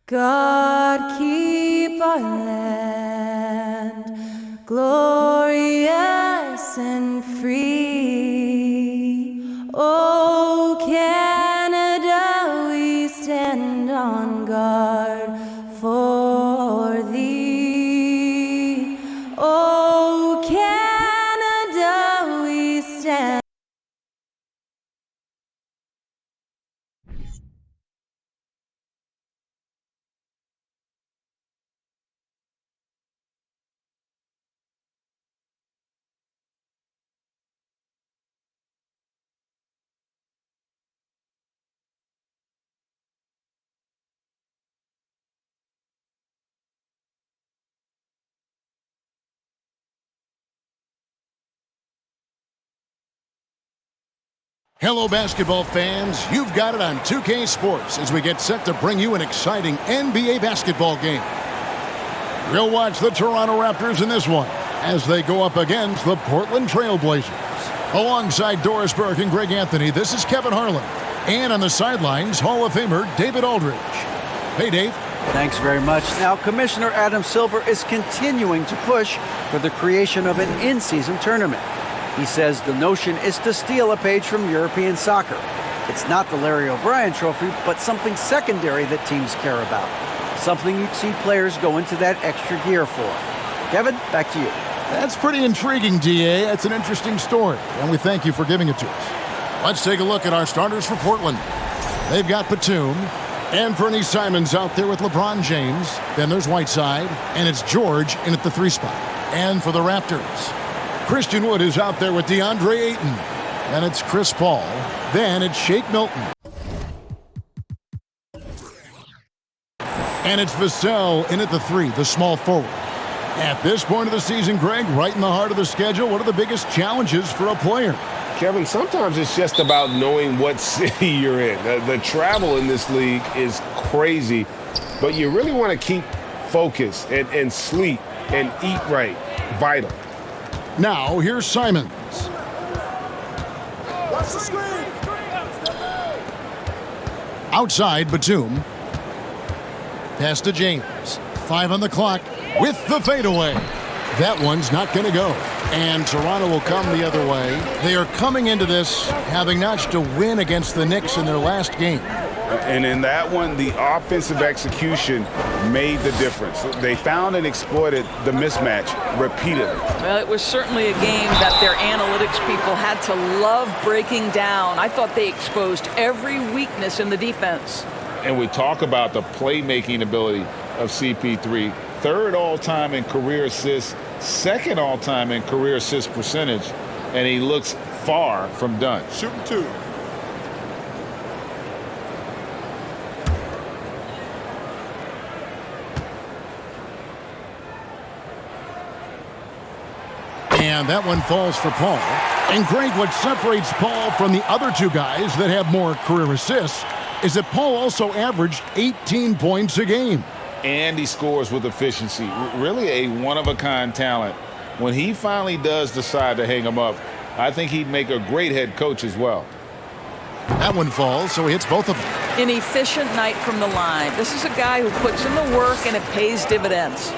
God keep our land glorious and free. Oh, Canada, we stand on guard for thee. Oh, Canada, we stand. Hello, basketball fans. You've got it on 2K Sports as we get set to bring you an exciting NBA basketball game. We'll watch the Toronto Raptors in this one as they go up against the Portland Trail Blazers. Alongside Doris Burke and Greg Anthony, this is Kevin Harlan. And on the sidelines, Hall of Famer David Aldridge. Hey, Dave. Thanks very much. Now, Commissioner Adam Silver is continuing to push for the creation of an in-season tournament. He says the notion is to steal a page from European soccer. It's not the Larry O'Brien Trophy, but something secondary that teams care about. Something you'd see players go into that extra gear for. Kevin, back to you. That's pretty intriguing, DA. That's an interesting story, and we thank you for giving it to us. Let's take a look at our starters for Portland. They've got Batum, and Fernie Simons out there with LeBron James. Then there's Whiteside, and it's George in at the 3 spot. And for the Raptors, Christian Wood is out there with DeAndre Ayton. Then it's Chris Paul. Then it's Shake Milton. And it's Vassell in at the 3, the small forward. At this point of the season, Greg, right in the heart of the schedule, what are the biggest challenges for a player? Kevin, sometimes it's just about knowing what city you're in. The travel in this league is crazy, but you really want to keep focus and sleep and eat right. Vital. Now, here's Simons. Watch the screen. Outside, Batum. Pass to James. 5 on the clock with the fadeaway. That one's not going to go. And Toronto will come the other way. They are coming into this having notched a win against the Knicks in their last game. And in that one, the offensive execution made the difference. They found and exploited the mismatch repeatedly. Well, it was certainly a game that their analytics people had to love breaking down. I thought they exposed every weakness in the defense. And we talk about the playmaking ability of CP3. 3rd all-time in career assists, 2nd all-time in career assist percentage, and he looks far from done. Shooting 2. And that one falls for Paul. And Greg, what separates Paul from the other 2 guys that have more career assists is that Paul also averaged 18 points a game. And he scores with efficiency. Really a one-of-a-kind talent. When he finally does decide to hang him up, I think he'd make a great head coach as well. That one falls, so he hits both of them. An efficient night from the line. This is a guy who puts in the work and it pays dividends.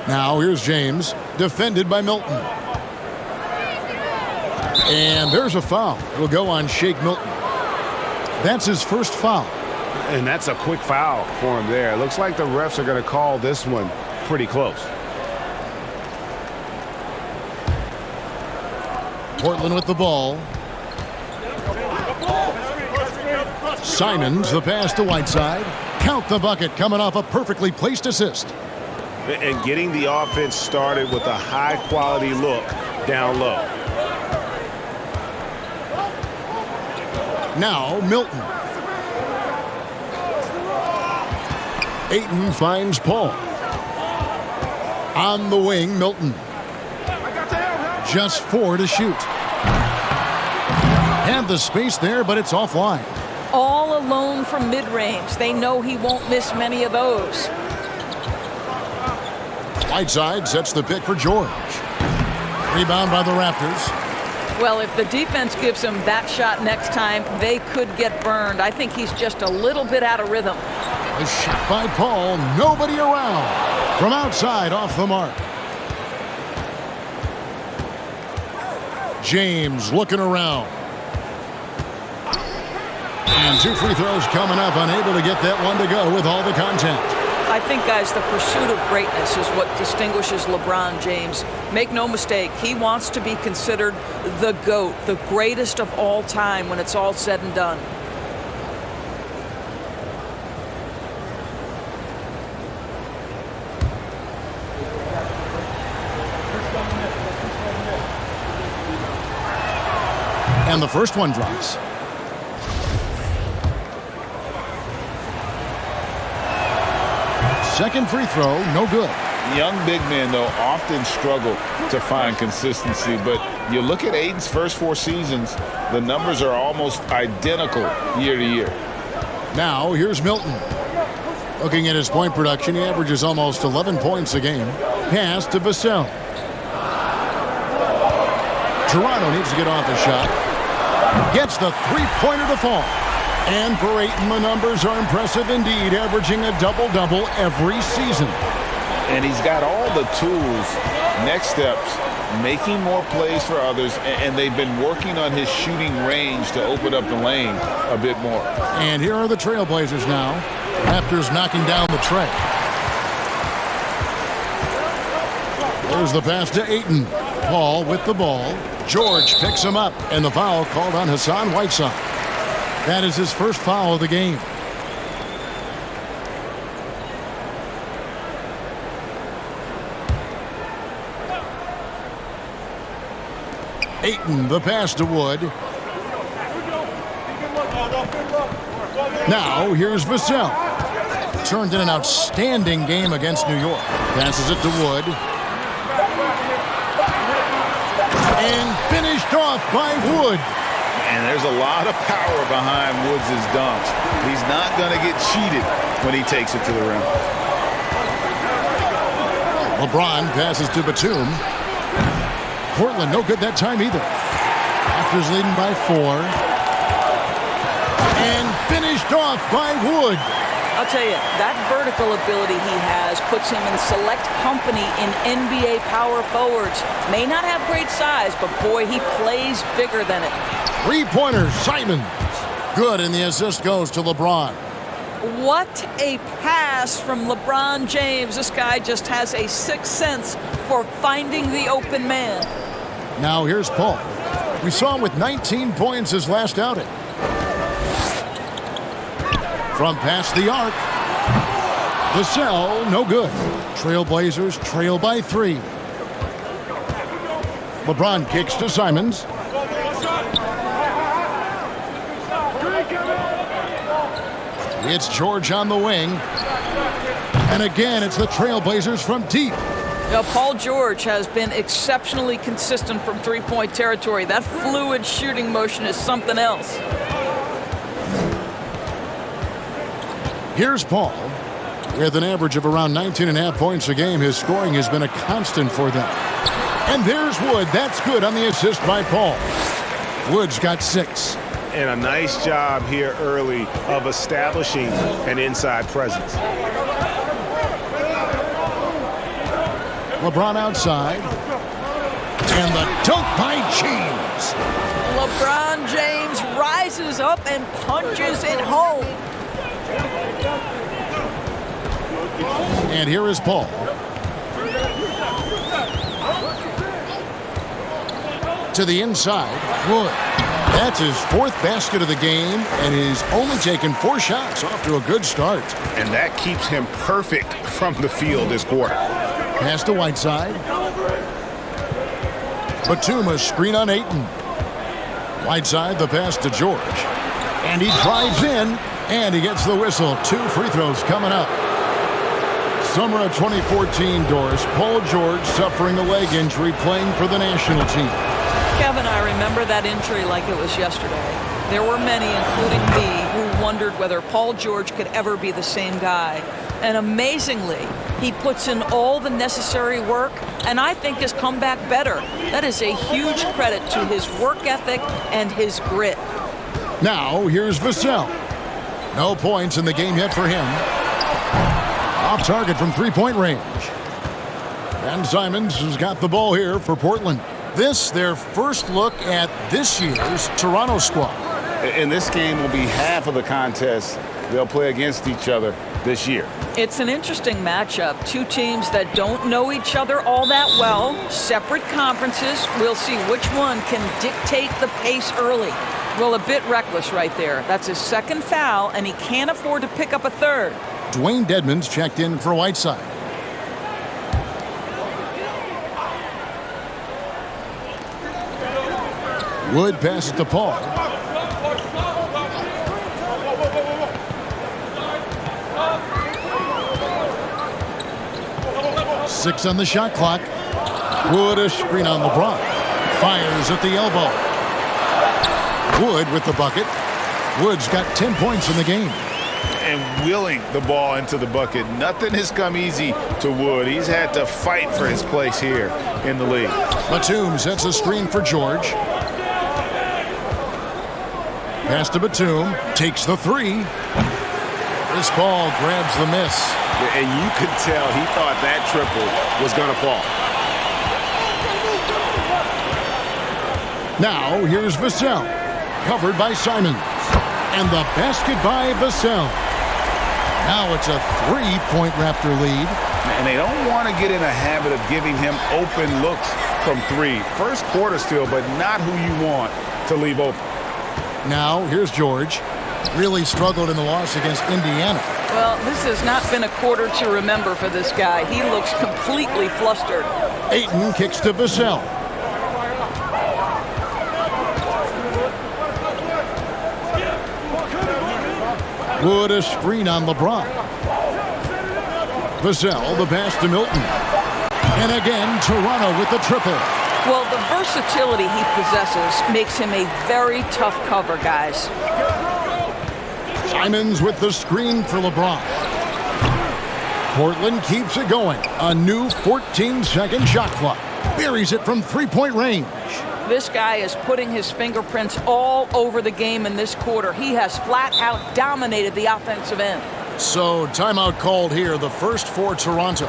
Now here's James, defended by Milton. And there's a foul. It'll go on Shake Milton. That's his first foul. And that's a quick foul for him there. It looks like the refs are going to call this one pretty close. Portland with the ball. Simons, the pass to Whiteside. Count the bucket, coming off a perfectly placed assist. And getting the offense started with a high-quality look down low. Now Milton. Ayton finds Paul. On the wing, Milton. Just 4 to shoot. And the space there, but it's offline. All alone from mid-range. They know he won't miss many of those. Whiteside sets the pick for George. Rebound by the Raptors. Well, if the defense gives him that shot next time, they could get burned. I think he's just a little bit out of rhythm. A shot by Paul. Nobody around. From outside, off the mark. James looking around. And 2 free throws coming up. Unable to get that one to go with all the contact. I think, guys, the pursuit of greatness is what distinguishes LeBron James. Make no mistake, he wants to be considered the GOAT, the greatest of all time when it's all said and done. And the first one drops. Second free throw, no good. Young big men, though, often struggle to find consistency. But you look at Aiden's first 4 seasons, the numbers are almost identical year to year. Now, here's Milton. Looking at his point production, he averages almost 11 points a game. Pass to Vassell. Toronto needs to get off a shot. Gets the three-pointer to fall. And for Ayton, the numbers are impressive indeed, averaging a double-double every season. And he's got all the tools. Next steps, making more plays for others, and they've been working on his shooting range to open up the lane a bit more. And here are the Trailblazers now. Raptors knocking down the tray. There's the pass to Ayton. Paul with the ball. George picks him up, and the foul called on Hassan Whiteside. That is his first foul of the game. Ayton, the pass to Wood. Now, here's Vassell. Turned in an outstanding game against New York. Passes it to Wood. And finished off by Wood. And there's a lot of power behind Woods' dunks. He's not going to get cheated when he takes it to the rim. LeBron passes to Batum. Portland no good that time either. Raptors leading by 4. And finished off by Wood. I'll tell you, that vertical ability he has puts him in select company in NBA power forwards. May not have great size, but boy, he plays bigger than it. Three-pointer, Simons. Good, and the assist goes to LeBron. What a pass from LeBron James. This guy just has a sixth sense for finding the open man. Now here's Paul. We saw him with 19 points his last outing. From past the arc. Vassell, no good. Trailblazers trail by 3. LeBron kicks to Simons. It's George on the wing. And again, it's the Trailblazers from deep. Now, Paul George has been exceptionally consistent from three-point territory. That fluid shooting motion is something else. Here's Paul. With an average of around 19.5 points a game, his scoring has been a constant for them. And there's Wood. That's good on the assist by Paul. Wood's got 6. And a nice job here early of establishing an inside presence. LeBron outside. And the dunk by James. LeBron James rises up and punches it home. And here is Paul. To the inside, Wood. That's his 4th basket of the game, and he's only taken 4 shots. Off to a good start. And that keeps him perfect from the field this quarter. Pass to Whiteside. Batum, a screen on Ayton. Whiteside, the pass to George. And he drives in, and he gets the whistle. 2 free throws coming up. Summer of 2014, Doris. Paul George suffering a leg injury playing for the national team. Kevin, I remember that injury like it was yesterday. There were many, including me, who wondered whether Paul George could ever be the same guy. And amazingly, He puts in all the necessary work, and I think has come back better. That is a huge credit to his work ethic and his grit. Now, here's Vassell. No points in the game yet for him. Off target from three-point range. And Simons has got the ball here for Portland. This, their first look at this year's Toronto squad. And this game will be half of the contest they'll play against each other this year. It's an interesting matchup. Two teams that don't know each other all that well, separate conferences. We'll see which one can dictate the pace early. Well, a bit reckless right there. That's his second foul, and he can't afford to pick up a third. Dwayne Dedmon's checked in for Whiteside. Wood passes to Paul. Six on the shot clock. Wood a screen on LeBron. Fires at the elbow. Wood with the bucket. Wood's got 10 points in the game. And wheeling the ball into the bucket. Nothing has come easy to Wood. He's had to fight for his place here in the league. Batum sets a screen for George. Pass to Batum. Takes the three. This ball grabs the miss. And you could tell he thought that triple was going to fall. Now, here's Vassell. Covered by Simons. And the basket by Vassell. Now it's a three-point Raptor lead. And they don't want to get in a habit of giving him open looks from three. First quarter still, but not who you want to leave open. Now, here's George. Really struggled in the loss against Indiana. Well, this has not been a quarter to remember for this guy. He looks completely flustered. Ayton kicks to Vassell. Wood a screen on LeBron. Vassell, the pass to Milton. And again, Toronto with the triple. Well, the versatility he possesses makes him a very tough cover, guys. Simons with the screen for LeBron. Portland keeps it going. A new 14-second shot clock. Buries it from three-point range. This guy is putting his fingerprints all over the game in this quarter. He has flat out dominated the offensive end. So, timeout called here, the first for Toronto.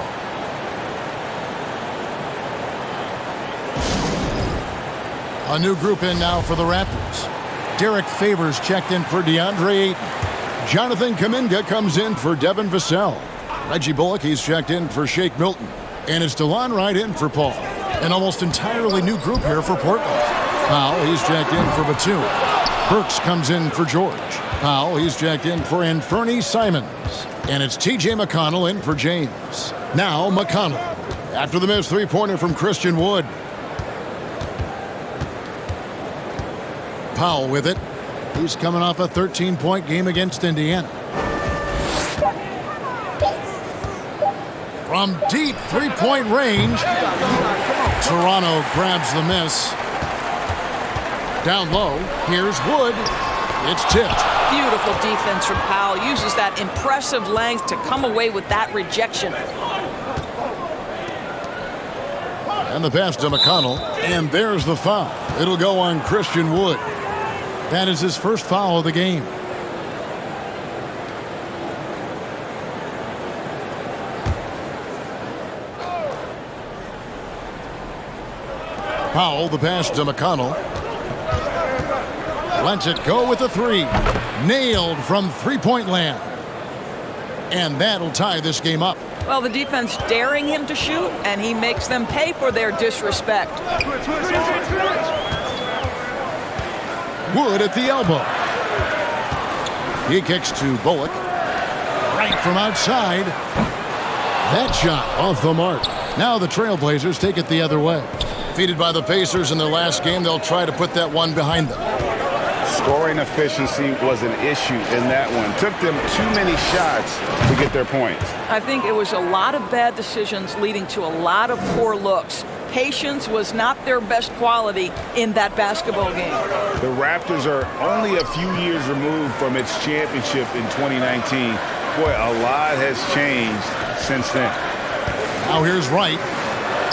A new group in now for the Raptors. Derek Favors checked in for DeAndre Ayton. Jonathan Kuminga comes in for Devin Vassell. Reggie Bullock, he's checked in for Shake Milton. And it's DeLon Wright in for Paul. An almost entirely new group here for Portland. Powell, he's checked in for Batum. Burks comes in for George. Powell, he's checked in for Anthony Simons. And it's T.J. McConnell in for James. Now McConnell. After the missed three-pointer from Christian Wood. Powell with it. He's coming off a 13-point game against Indiana. From deep three-point range, Toronto grabs the miss. Down low, here's Wood. It's tipped. Beautiful defense from Powell. Uses that impressive length to come away with that rejection. And the pass to McConnell. And there's the foul. It'll go on Christian Wood. That is his first foul of the game. Powell, the pass to McConnell. Lets it go with a three. Nailed from three-point land. And that'll tie this game up. Well, the defense daring him to shoot, and he makes them pay for their disrespect. Wood at the elbow. He kicks to Bullock. Right from outside. That shot off the mark. Now the Trailblazers take it the other way. Defeated by the Pacers in their last game, they'll try to put that one behind them. Scoring efficiency was an issue in that one. Took them too many shots to get their points. I think it was a lot of bad decisions leading to a lot of poor looks. Patience was not their best quality in that basketball game. The Raptors are only a few years removed from its championship in 2019. Boy, a lot has changed since then. Now here's Wright.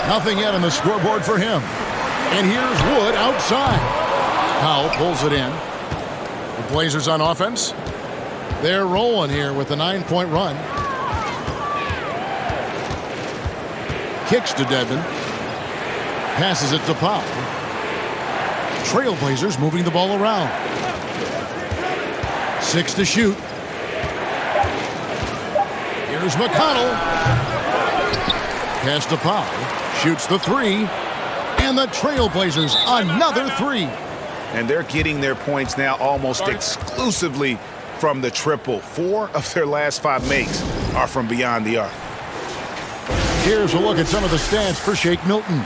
Nothing yet on the scoreboard for him. And here's Wood outside. Powell pulls it in. The Blazers on offense. They're rolling here with a 9-point run. Kicks to Dedmon. Passes it to Powell. Trailblazers moving the ball around. 6 to shoot. Here's McConnell. Pass to Powell. Shoots the 3. And the Trailblazers another 3. And they're getting their points now almost exclusively from the triple. 4 of their last 5 makes are from beyond the arc. Here's a look at some of the stats for Shake Milton.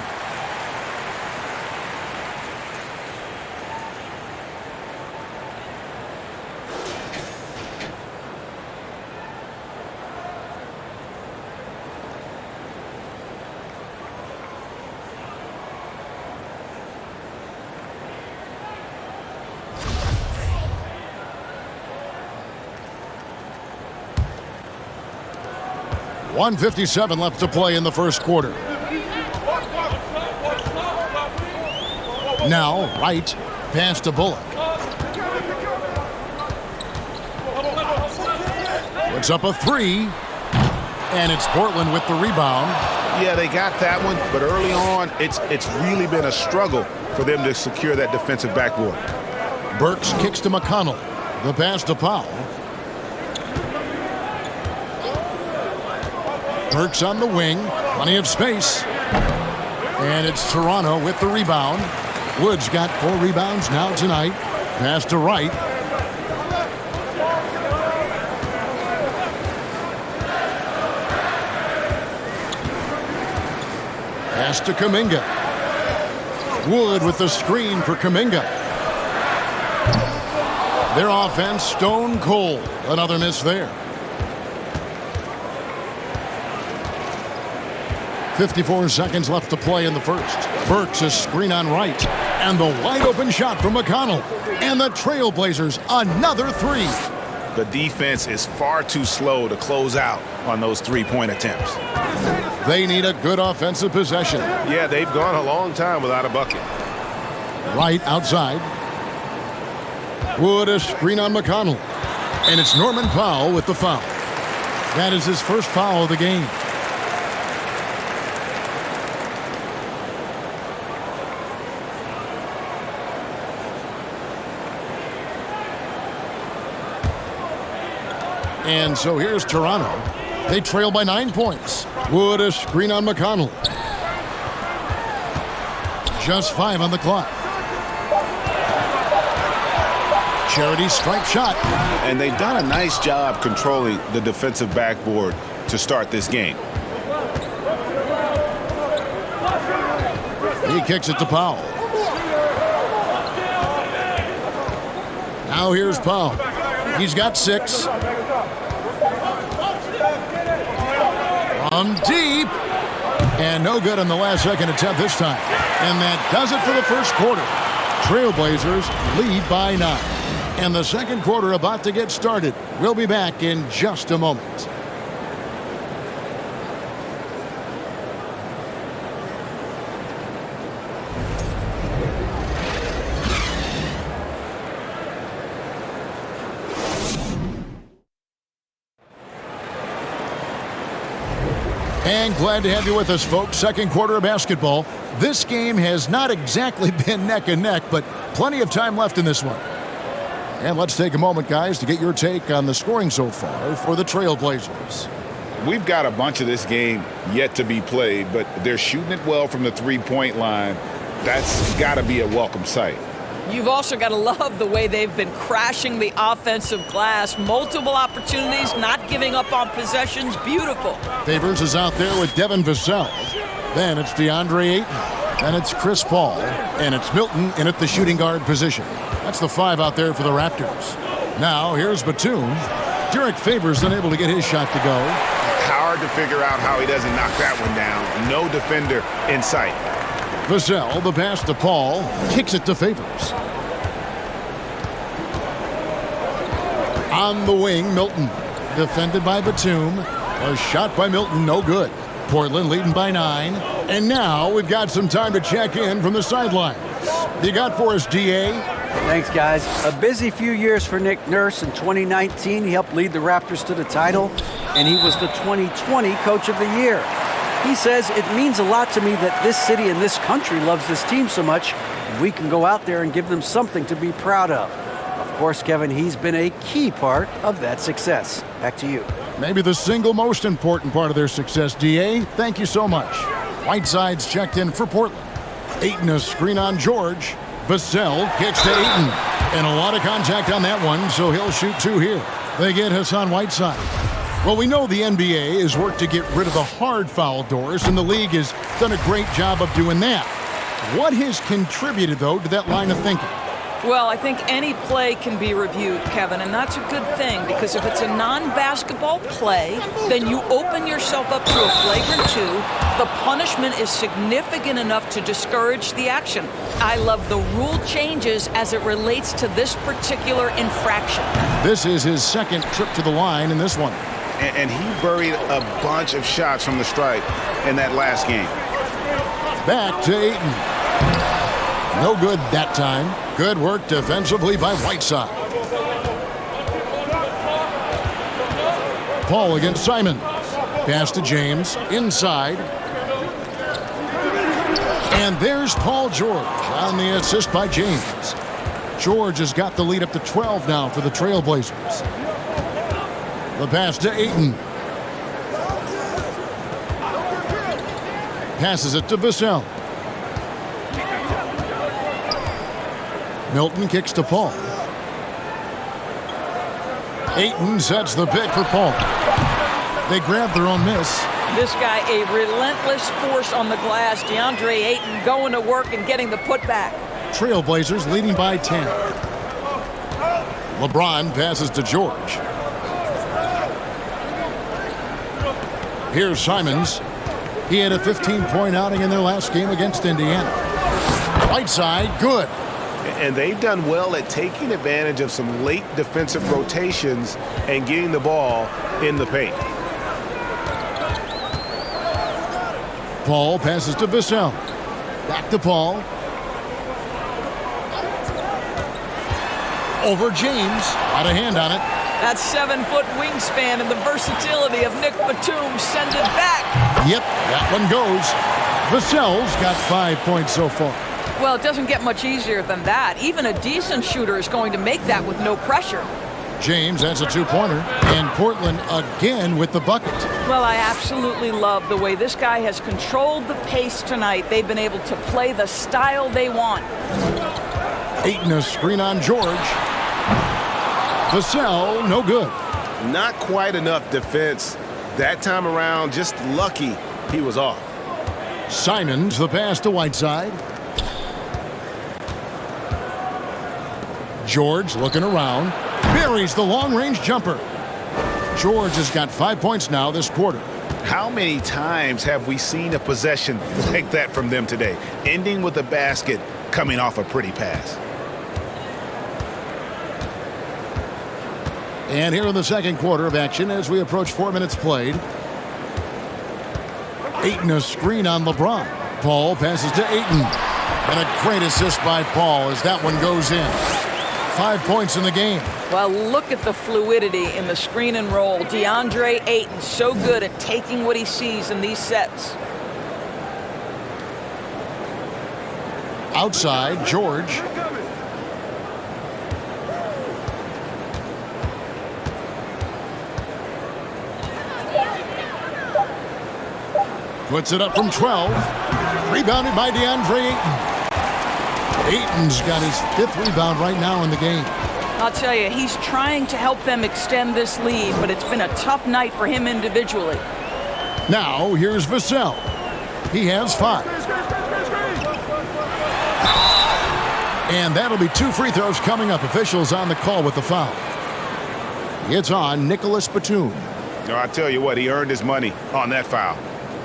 .157 left to play in the first quarter. Now, Wright, pass to Bullock. Puts up a 3. And it's Portland with the rebound. Yeah, they got that one, but early on, it's really been a struggle for them to secure that defensive backboard. Burks kicks to McConnell. The pass to Powell. Burks on the wing. Plenty of space. And it's Toronto with the rebound. Wood's got 4 rebounds now tonight. Pass to Wright. Pass to Kuminga. Wood with the screen for Kuminga. Their offense stone cold. Another miss there. 54 seconds left to play in the first. Burks a screen on Wright. And the wide open shot from McConnell. And the Trailblazers another 3. The defense is far too slow to close out on those 3-point attempts. They need a good offensive possession. Yeah, they've gone a long time without a bucket. Wright outside. Wood a screen on McConnell. And it's Norman Powell with the foul. That is his first foul of the game. And so here's Toronto. They trail by 9 points. Wood a screen on McConnell. Just 5 on the clock. Charity strike shot. And they've done a nice job controlling the defensive backboard to start this game. He kicks it to Powell. Now here's Powell. He's got 6. From deep. And no good on the last second attempt this time. And that does it for the first quarter. Trailblazers lead by 9. And the second quarter about to get started. We'll be back in just a moment. And glad to have you with us, folks. Second quarter of basketball. This game has not exactly been neck and neck, but plenty of time left in this one. And let's take a moment, guys, to get your take on the scoring so far for the Trailblazers. We've got a bunch of this game yet to be played, but they're shooting it well from the 3-point line. That's got to be a welcome sight. You've also got to love the way they've been crashing the offensive glass. Multiple opportunities, not giving up on possessions. Beautiful. Favors is out there with Devin Vassell. Then it's DeAndre Ayton. Then it's Chris Paul. And it's Milton in at the shooting guard position. That's the 5 out there for the Raptors. Now here's Batum. Derek Favors unable to get his shot to go. Hard to figure out how he doesn't knock that one down. No defender in sight. Vassell, the pass to Paul, kicks it to Favors. On the wing, Milton. Defended by Batum. A shot by Milton, no good. Portland leading by 9. And now we've got some time to check in from the sidelines. You got for us, DA? Thanks, guys. A busy few years for Nick Nurse. In 2019, he helped lead the Raptors to the title, and he was the 2020 Coach of the Year. He says, it means a lot to me that this city and this country loves this team so much, and we can go out there and give them something to be proud of. Of course, Kevin, he's been a key part of that success. Back to you. Maybe the single most important part of their success, DA. Thank you so much. Whiteside's checked in for Portland. Ayton a screen on George. Vassell kicks to Ayton. And a lot of contact on that one, so he'll shoot 2 here. They get Hassan Whiteside. Well, we know the NBA has worked to get rid of the hard foul doors, and the league has done a great job of doing that. What has contributed, though, to that line of thinking? Well, I think any play can be reviewed, Kevin, and that's a good thing because if it's a non-basketball play, then you open yourself up to a flagrant 2. The punishment is significant enough to discourage the action. I love the rule changes as it relates to this particular infraction. This is his second trip to the line in this one. And he buried a bunch of shots from the stripe in that last game. Back to Ayton. No good that time. Good work defensively by Whiteside. Paul against Simon. Pass to James. Inside. And there's Paul George on the assist by James. George has got the lead up to 12 now for the Trailblazers. The pass to Ayton. Passes it to Vassell. Milton kicks to Paul. Ayton sets the pick for Paul. They grab their own miss. This guy, a relentless force on the glass. DeAndre Ayton going to work and getting the putback. Trailblazers leading by 10. LeBron passes to George. Here's Simons. He had a 15-point outing in their last game against Indiana. Whiteside, good. And they've done well at taking advantage of some late defensive rotations and getting the ball in the paint. Paul passes to Vassell. Back to Paul. Over James. Got a hand on it. That 7-foot wingspan and the versatility of Nick Batum send it back. Yep, that one goes. Vassell's got 5 points so far. Well, it doesn't get much easier than that. Even a decent shooter is going to make that with no pressure. James has a 2-pointer, and Portland again with the bucket. Well, I absolutely love the way this guy has controlled the pace tonight. They've been able to play the style they want. Ayton a screen on George. Vassell, no good. Not quite enough defense. That time around, just lucky he was off. Simons, the pass to Whiteside. George looking around. Buries the long-range jumper. George has got 5 points now this quarter. How many times have we seen a possession like that from them today, ending with a basket coming off a pretty pass? And here in the second quarter of action as we approach 4 minutes played. Ayton a screen on LeBron. Paul passes to Ayton. And a great assist by Paul as that one goes in. 5 points in the game. Well, look at the fluidity in the screen and roll. DeAndre Ayton so good at taking what he sees in these sets. Outside, George. Puts it up from 12. Rebounded by DeAndre Ayton. Ayton's got his 5th rebound right now in the game. I'll tell you, he's trying to help them extend this lead, but it's been a tough night for him individually. Now, here's Vassell. He has 5. And that'll be 2 free throws coming up. Officials on the call with the foul. It's on Nicholas Batum. No, I tell you what, he earned his money on that foul.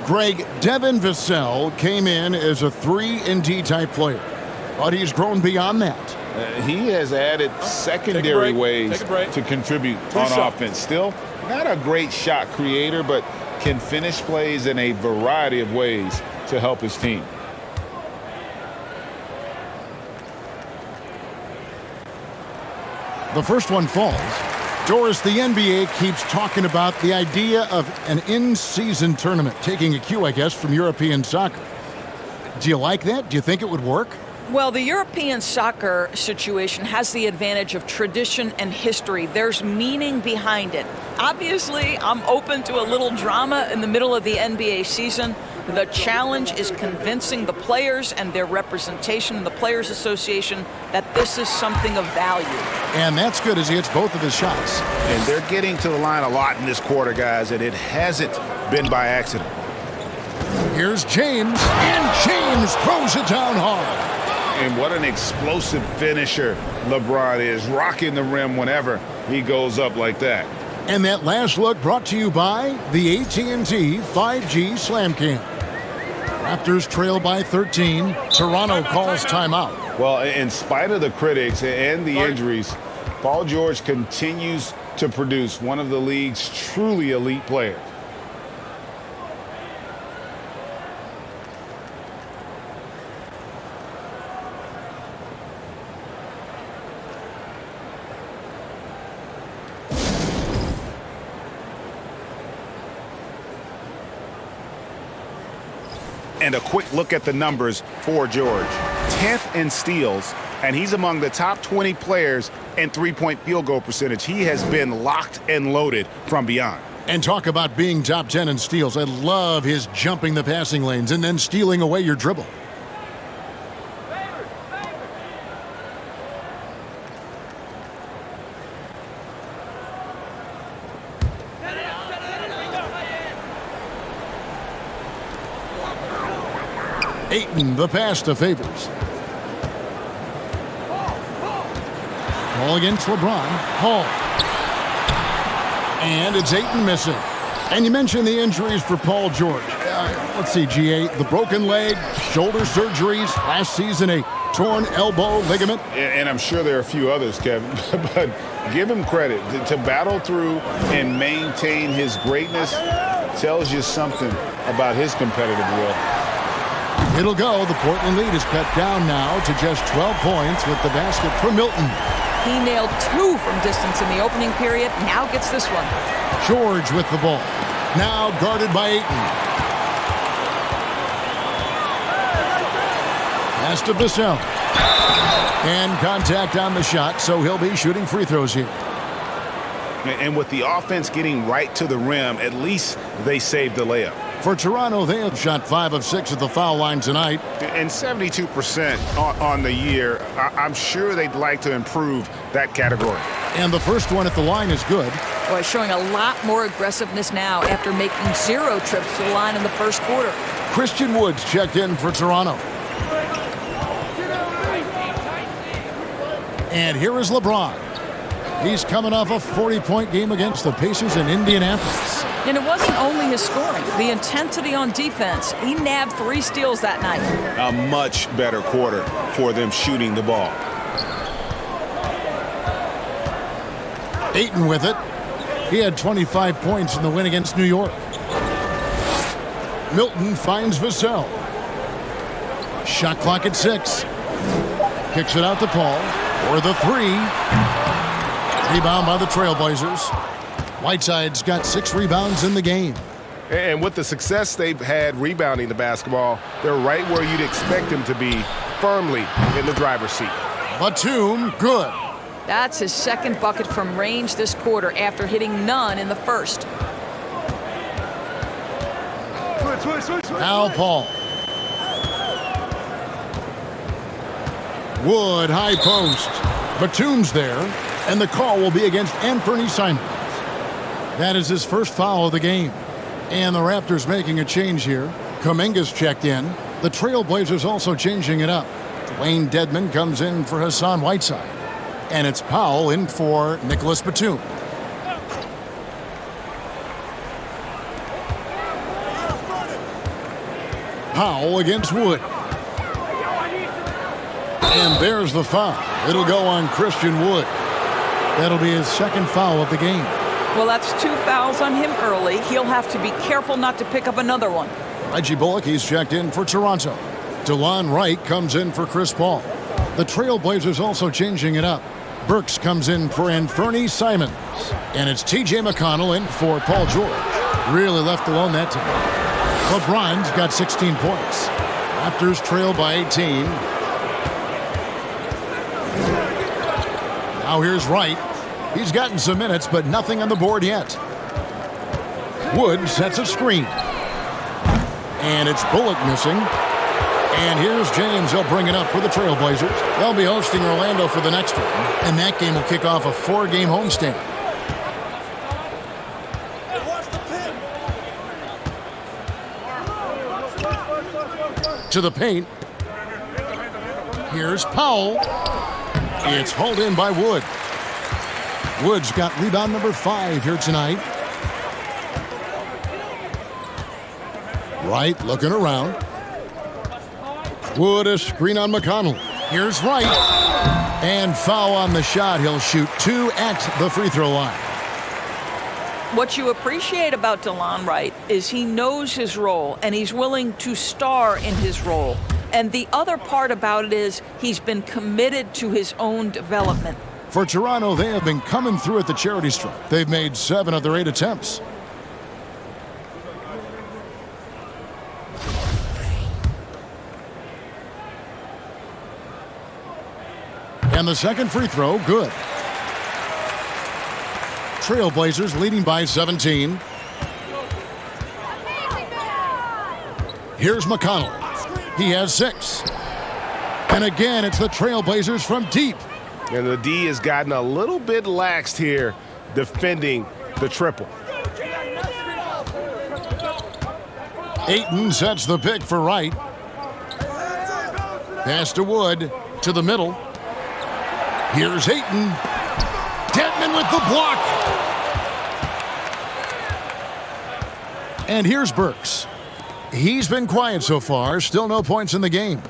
Greg, Devin Vassell came in as a 3-and-D type player, but he's grown beyond that. He has added secondary ways to contribute on offense. Still, not a great shot creator, but can finish plays in a variety of ways to help his team. The first one falls. Doris, the NBA keeps talking about the idea of an in-season tournament, taking a cue, I guess, from European soccer. Do you like that? Do you think it would work? Well, the European soccer situation has the advantage of tradition and history. There's meaning behind it. Obviously, I'm open to a little drama in the middle of the NBA season. The challenge is convincing the players and their representation in the Players Association that this is something of value. And that's good as he hits both of his shots. And they're getting to the line a lot in this quarter, guys, and it hasn't been by accident. Here's James, and James throws it down hard. And what an explosive finisher LeBron is, rocking the rim whenever he goes up like that. And that last look brought to you by the AT&T 5G Slam Cam. Raptors trail by 13. Toronto calls timeout. Well, in spite of the critics and the injuries, Paul George continues to produce one of the league's truly elite players. And a quick look at the numbers for George. 10th in steals, and he's among the top 20 players in three-point field goal percentage. He has been locked and loaded from beyond. And talk about being top 10 in steals. I love his jumping the passing lanes and then stealing away your dribble. Ayton, the pass to Favors. Ball against LeBron. Hall. And it's Ayton missing. And you mentioned the injuries for Paul George. Let's see, GA. The broken leg, shoulder surgeries, last season a torn elbow ligament. And I'm sure there are a few others, Kevin. But give him credit. To battle through and maintain his greatness tells you something about his competitive will. It'll go. The Portland lead is cut down now to just 12 points with the basket from Milton. He nailed 2 from distance in the opening period. Now gets this one. George with the ball. Now guarded by Ayton. Pass to Vassell. And contact on the shot, so he'll be shooting free throws here. And with the offense getting right to the rim, at least they saved the layup. For Toronto, they have shot 5 of 6 at the foul line tonight. And 72% on the year. I'm sure they'd like to improve that category. And the first one at the line is good. Boy, showing a lot more aggressiveness now after making 0 trips to the line in the first quarter. Christian Woods checked in for Toronto. And here is LeBron. He's coming off a 40-point game against the Pacers in Indianapolis. And it wasn't only his scoring. The intensity on defense. He nabbed 3 steals that night. A much better quarter for them shooting the ball. Ayton with it. He had 25 points in the win against New York. Milton finds Vassell. Shot clock at 6. Kicks it out to Paul for the 3. Rebound by the Trailblazers. Whiteside's got 6 rebounds in the game. And with the success they've had rebounding the basketball, they're right where you'd expect them to be, firmly in the driver's seat. Batum, good. That's his second bucket from range this quarter after hitting none in the first. Now Paul. Wood, high post. Batum's there, and the call will be against Anthony Simons. That is his first foul of the game. And the Raptors making a change here. Kuminga's checked in. The Trailblazers also changing it up. Dwayne Dedmon comes in for Hassan Whiteside. And it's Powell in for Nicholas Batum. Powell against Wood. And there's the foul. It'll go on Christian Wood. That'll be his second foul of the game. Well, that's 2 fouls on him early. He'll have to be careful not to pick up another one. Reggie Bullock, he's checked in for Toronto. DeLon Wright comes in for Chris Paul. The Trailblazers also changing it up. Burks comes in for Anthony Simons. And it's T.J. McConnell in for Paul George. Really left alone that time. LeBron's got 16 points. Raptors trail by 18. Now here's Wright. He's gotten some minutes, but nothing on the board yet. Wood sets a screen. And it's Bullock missing. And here's James. He'll bring it up for the Trailblazers. They'll be hosting Orlando for the next one. And that game will kick off a 4-game homestand. To the paint. Here's Powell. It's hauled in by Wood. Wood's got rebound number 5 here tonight. Wright looking around. Wood a screen on McConnell. Here's Wright. And foul on the shot. He'll shoot 2 at the free throw line. What you appreciate about DeLon Wright is he knows his role and he's willing to star in his role. And the other part about it is he's been committed to his own development. For Toronto, they have been coming through at the charity stripe. They've made 7 of their 8 attempts. And the second free throw, good. Trailblazers leading by 17. Here's McConnell. He has 6. And again, it's the Trailblazers from deep. And the D has gotten a little bit laxed here defending the triple. Ayton sets the pick for Wright. Pass to Wood to the middle. Here's Ayton. Dedmon with the block. And here's Burks. He's been quiet so far. Still no points in the game.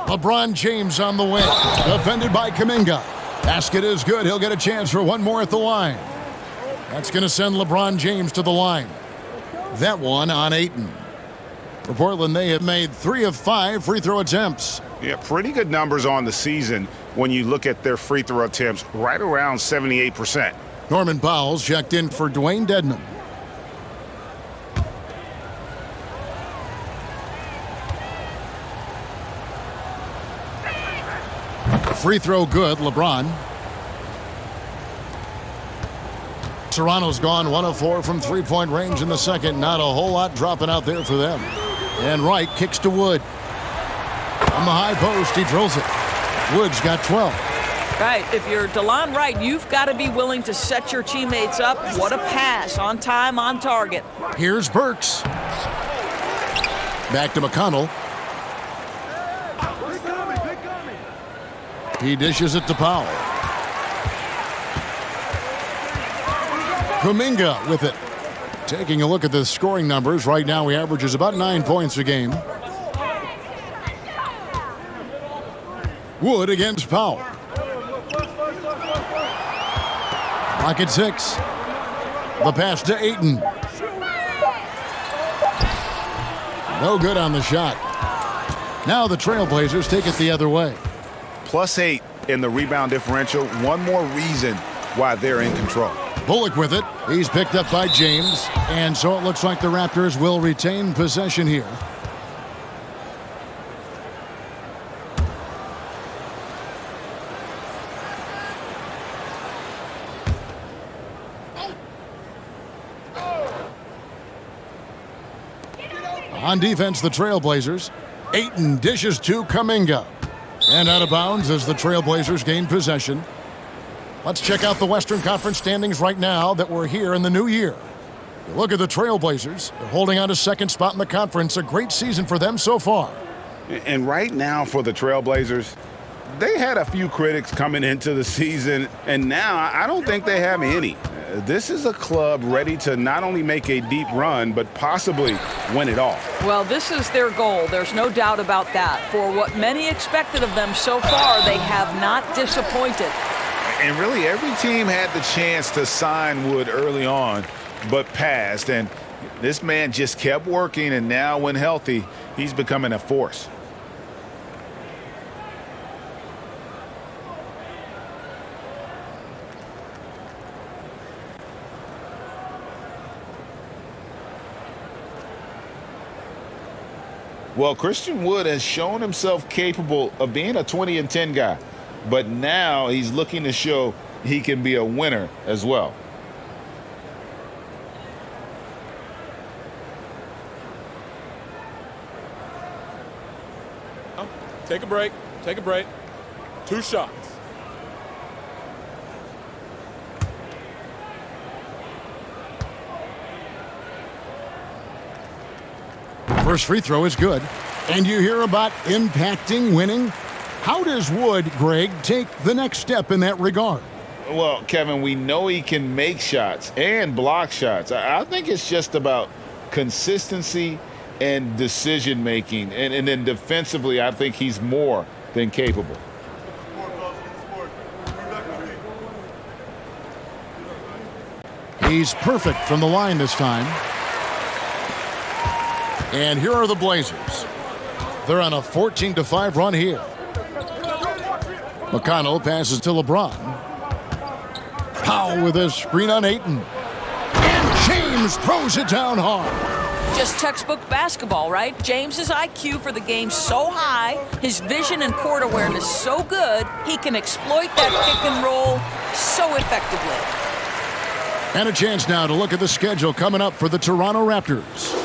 LeBron James on the wing. Defended by Kuminga. Basket is good. He'll get a chance for one more at the line. That's going to send LeBron James to the line. That one on Ayton. For Portland, they have made 3 of 5 free throw attempts. Yeah, pretty good numbers on the season when you look at their free throw attempts, right around 78%. Norman Powell's checked in for Dwayne Dedmon. Free throw good, LeBron. Toronto's gone 1 of 4 from three-point range in the second. Not a whole lot dropping out there for them. And Wright kicks to Wood. On the high post, he drills it. Wood's got 12. Right, if you're DeLon Wright, you've got to be willing to set your teammates up. What a pass, on time, on target. Here's Burks. Back to McConnell. He dishes it to Powell. Kuminga with it. Taking a look at the scoring numbers, right now he averages about 9 points a game. Wood against Powell. Clock at 6. The pass to Ayton. No good on the shot. Now the Trailblazers take it the other way. +8 in the rebound differential. One more reason why they're in control. Bullock with it. He's picked up by James. And so it looks like the Raptors will retain possession here. On defense, the Trailblazers. Ayton dishes to Kuminga. And out of bounds as the Trailblazers gain possession. Let's check out the Western Conference standings right now that we're here in the new year. Look at the Trailblazers. They're holding on to second spot in the conference. A great season for them so far. And right now for the Trailblazers, they had a few critics coming into the season, and now I don't think they have any. This is a club ready to not only make a deep run, but possibly win it all. Well, this is their goal. There's no doubt about that. For what many expected of them so far, they have not disappointed. And really, every team had the chance to sign Wood early on, but passed. And this man just kept working, and now when healthy, he's becoming a force. Well, Christian Wood has shown himself capable of being a 20-10 guy, but now he's looking to show he can be a winner as well. Take a break. Take a break. 2 shots. First free throw is good. And you hear about impacting winning? How does Wood, Greg, take the next step in that regard? Well, Kevin, we know he can make shots and block shots. I think it's just about consistency and decision-making. And then defensively, I think he's more than capable. He's perfect from the line this time. And here are the Blazers. They're on a 14-5 run here. McConnell passes to LeBron. Powell with a screen on Ayton. And James throws it down hard. Just textbook basketball, right? James's IQ for the game so high, his vision and court awareness so good, he can exploit that pick and roll so effectively. And a chance now to look at the schedule coming up for the Toronto Raptors.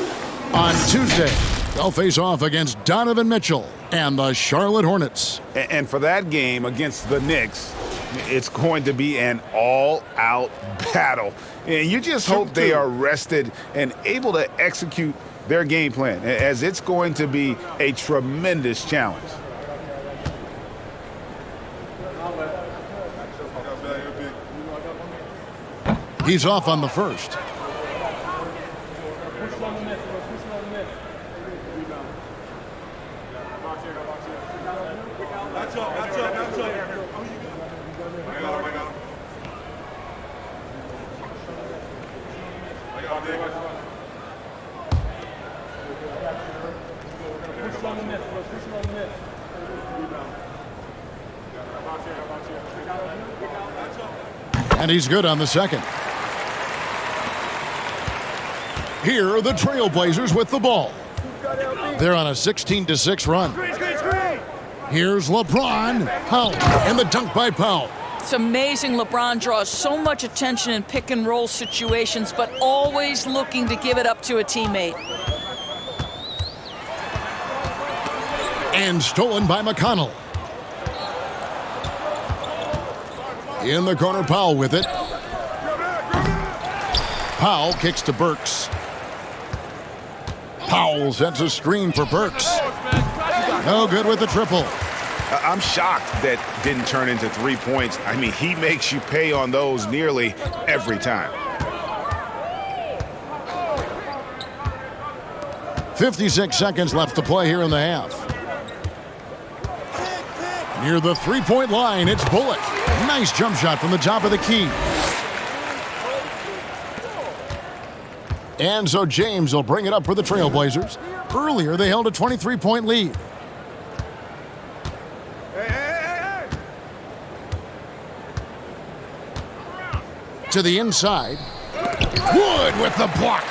On Tuesday, they'll face off against Donovan Mitchell and the Charlotte Hornets. And for that game against the Knicks, it's going to be an all-out battle. And you just hope they are rested and able to execute their game plan, as it's going to be a tremendous challenge. He's off on the first. And he's good on the second. Here are the Trailblazers with the ball. They're on a 16-6 run. Here's LeBron. Powell, and the dunk by Powell. It's amazing LeBron draws so much attention in pick and roll situations, but always looking to give it up to a teammate. And stolen by McConnell. In the corner, Powell with it. Powell kicks to Burks. Powell sets a screen for Burks. No good with the triple. I'm shocked that didn't turn into 3 points. I mean, he makes you pay on those nearly every time. 56 seconds left to play here in the half. Near the three-point line, it's Bullock. Nice jump shot from the top of the key. And so James will bring it up for the Trailblazers. Earlier, they held a 23-point lead. To the inside. Wood with the block.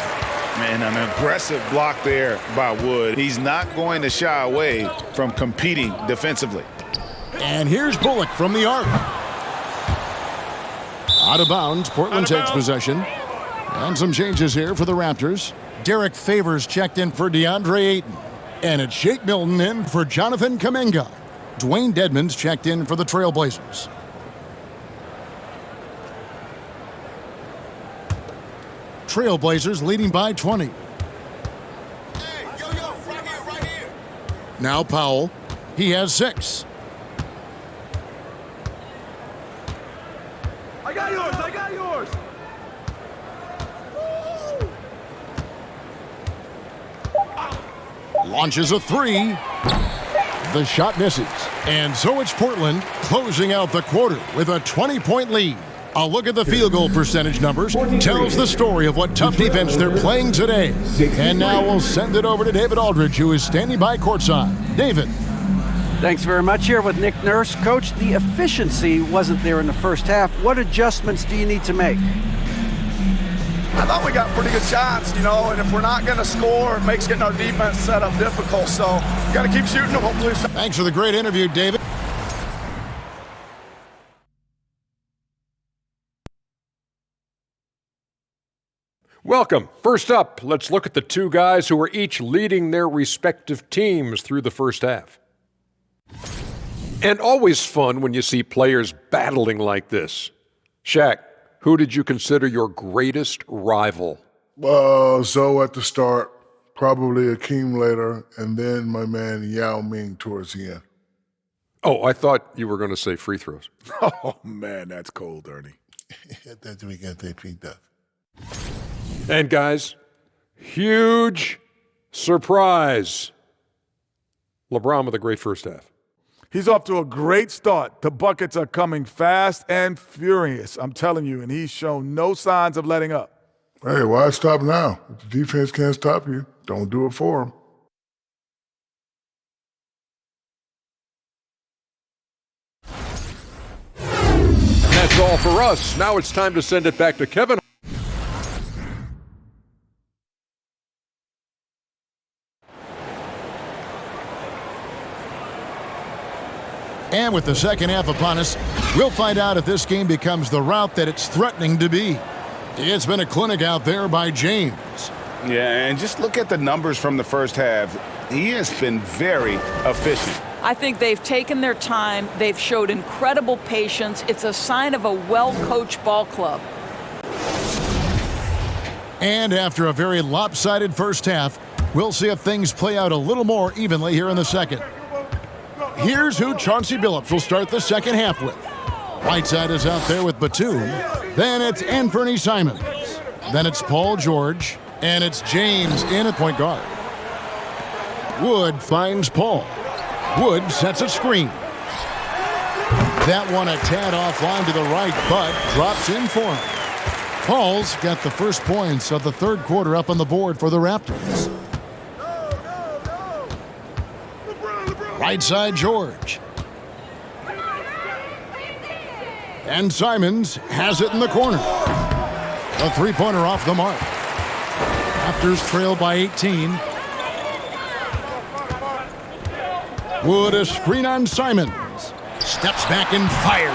Man, an aggressive block there by Wood. He's not going to shy away from competing defensively. And here's Bullock from the arc. Out of bounds, Portland takes possession. And some changes here for the Raptors. Derek Favors checked in for DeAndre Ayton. And it's Shake Milton in for Jonathan Kuminga. Dwayne Dedmon's checked in for the Trailblazers. Trailblazers leading by 20. Hey, right here. Now Powell. He has 6. I got yours. Launches a 3. The shot misses. And so it's Portland closing out the quarter with a 20-point lead. A look at the field goal percentage numbers tells the story of what tough defense they're playing today. And now we'll send it over to David Aldridge, who is standing by courtside. David. Thanks very much. Here with Nick Nurse. Coach, the efficiency wasn't there in the first half. What adjustments do you need to make? I thought we got pretty good shots, and if we're not going to score, it makes getting our defense set up difficult. So we got to keep shooting them, hopefully. Thanks for the great interview, David. Welcome. First up, let's look at the two guys who are each leading their respective teams through the first half. And always fun when you see players battling like this. Shaq, who did you consider your greatest rival? So at the start, probably Akeem later, and then my man Yao Ming towards the end. Oh, I thought you were going to say free throws. Oh, man, that's cold, Ernie. That's we got that beat up. And guys, huge surprise. LeBron with a great first half. He's off to a great start. The buckets are coming fast and furious, I'm telling you, and he's shown no signs of letting up. Hey, why stop now? If the defense can't stop you, don't do it for him. And that's all for us. Now it's time to send it back to Kevin. And with the second half upon us, we'll find out if this game becomes the route that it's threatening to be. It's been a clinic out there by James. Yeah, and just look at the numbers from the first half. He has been very efficient. I think they've taken their time. They've showed incredible patience. It's a sign of a well-coached ball club. And after a very lopsided first half, we'll see if things play out a little more evenly here in the second. Here's who Chauncey Billups will start the second half with. Whiteside is out there with Batum. Then it's Anthony Simons. Then it's Paul George. And it's James in at point guard. Wood finds Paul. Wood sets a screen. That one a tad offline to the right, but drops in for him. Paul's got the first points of the third quarter up on the board for the Raptors. Right side, George. And Simons has it in the corner. A three-pointer off the mark. Raptors trail by 18. Wood a screen on Simons. Steps back and fires.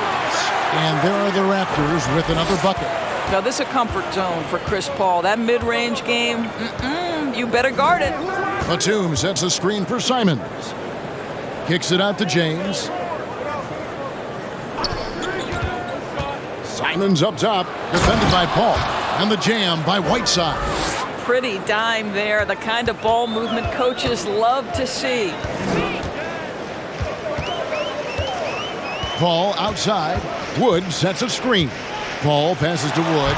And there are the Raptors with another bucket. Now this is a comfort zone for Chris Paul. That mid-range game, you better guard it. Batum sets a screen for Simons. Kicks it out to James. Simons up top, defended by Paul. And the jam by Whiteside. Pretty dime there, the kind of ball movement coaches love to see. Paul outside. Wood sets a screen. Paul passes to Wood.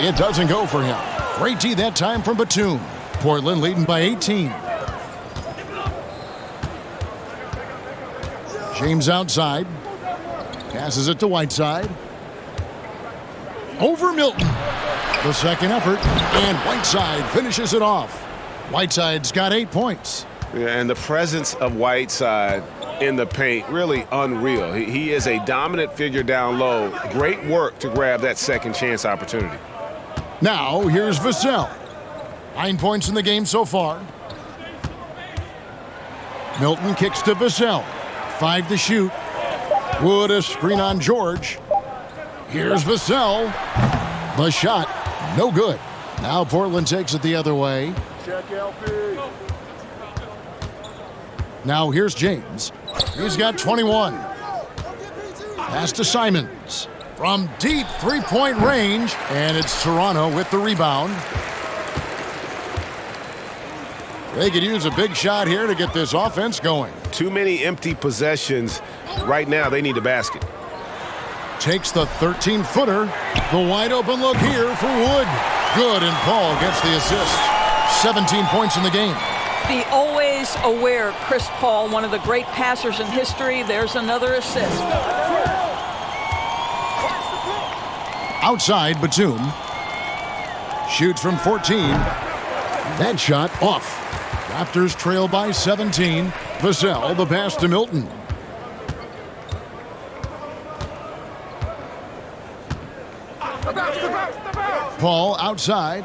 It doesn't go for him. Great D that time from Batum. Portland leading by 18. James outside. Passes it to Whiteside. Over Milton. The second effort. And Whiteside finishes it off. Whiteside's got 8 points. Yeah, and the presence of Whiteside in the paint, really unreal. He is a dominant figure down low. Great work to grab that second chance opportunity. Now, here's Vassell. 9 points in the game so far. Milton kicks to Vassell. 5 to shoot. Wood a screen on George. Here's Vassell. The shot, no good. Now Portland takes it the other way. Check LP. Now here's James. He's got 21. Pass to Simons. From deep three-point range. And it's Toronto with the rebound. They could use a big shot here to get this offense going. Too many empty possessions. Right now, they need a basket. Takes the 13-footer. The wide-open look here for Wood. Good, and Paul gets the assist. 17 points in the game. The always aware Chris Paul, one of the great passers in history. There's another assist. Outside, Batum. Shoots from 14. That shot off. Raptors trail by 17. Vassell, the pass to Milton. Paul outside.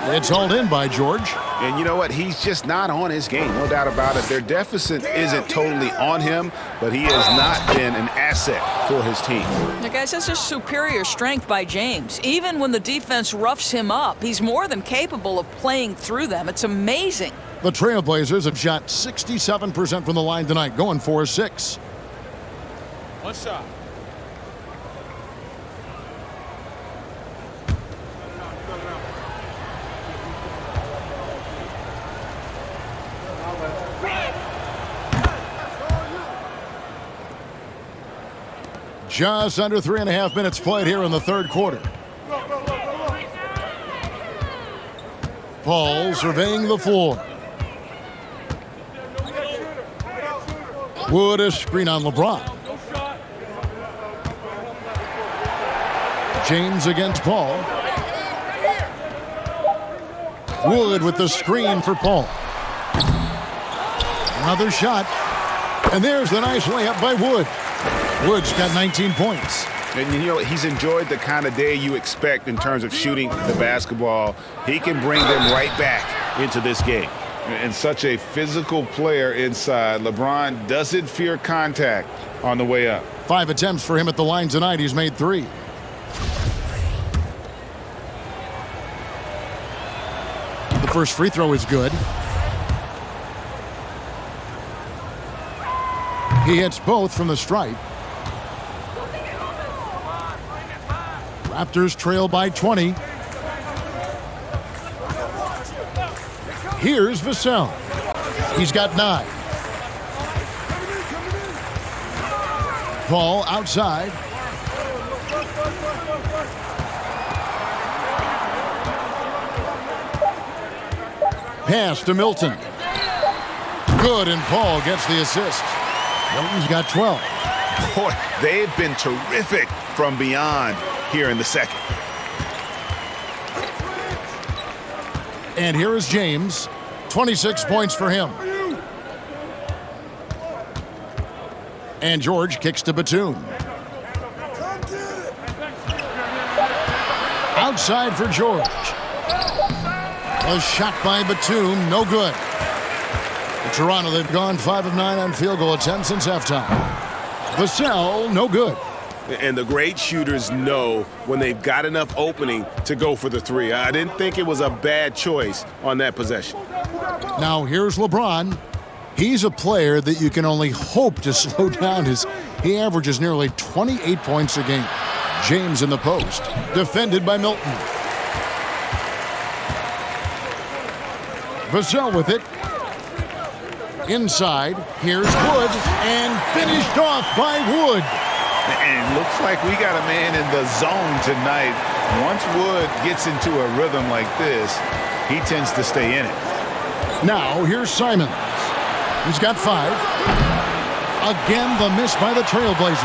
It's hauled in by George. And you know what? He's just not on his game, no doubt about it. Their deficit isn't totally on him, but he has not been an asset for his team. Now, guys, that's just superior strength by James. Even when the defense roughs him up, he's more than capable of playing through them. It's amazing. The Trailblazers have shot 67% from the line tonight, going 4-6. One shot. Just under 3.5 minutes played here in the third quarter. Paul surveying the floor. Wood, a screen on LeBron. James against Paul. Wood with the screen for Paul. Another shot. And there's the nice layup by Wood. Wood's got 19 points. And you know, he's enjoyed the kind of day you expect in terms of shooting the basketball. He can bring them right back into this game. And such a physical player inside. LeBron doesn't fear contact on the way up. 5 attempts for him at the line tonight. He's made 3. The first free throw is good. He hits both from the stripe. Raptors trail by 20. Here's Vassell. He's got 9. Paul outside. Pass to Milton. Good, and Paul gets the assist. Milton's got 12. Boy, they've been terrific from beyond here in the second. And here is James. 26 points for him. And George kicks to Batum. Outside for George. A shot by Batum, no good. In Toronto, they've gone 5 of 9 on field goal attempts since halftime. Vassell, no good. And the great shooters know when they've got enough opening to go for the 3. I didn't think it was a bad choice on that possession. Now here's LeBron. He's a player that you can only hope to slow down. He averages nearly 28 points a game. James in the post, defended by Milton. Vassell with it. Inside, here's Wood, and finished off by Wood. And it looks like we got a man in the zone tonight. Once Wood gets into a rhythm like this, he tends to stay in it. Now, here's Simons. He's got 5. Again, the miss by the Trailblazers.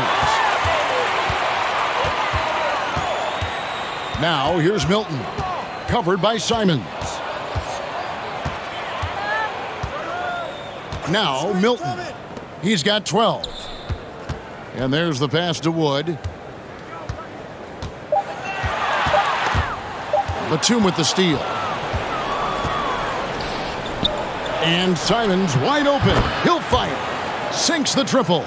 Now, here's Milton. Covered by Simons. Now, Milton. He's got 12. And there's the pass to Wood. Batum with the steal. And Simons wide open. He'll fire. Sinks the triple.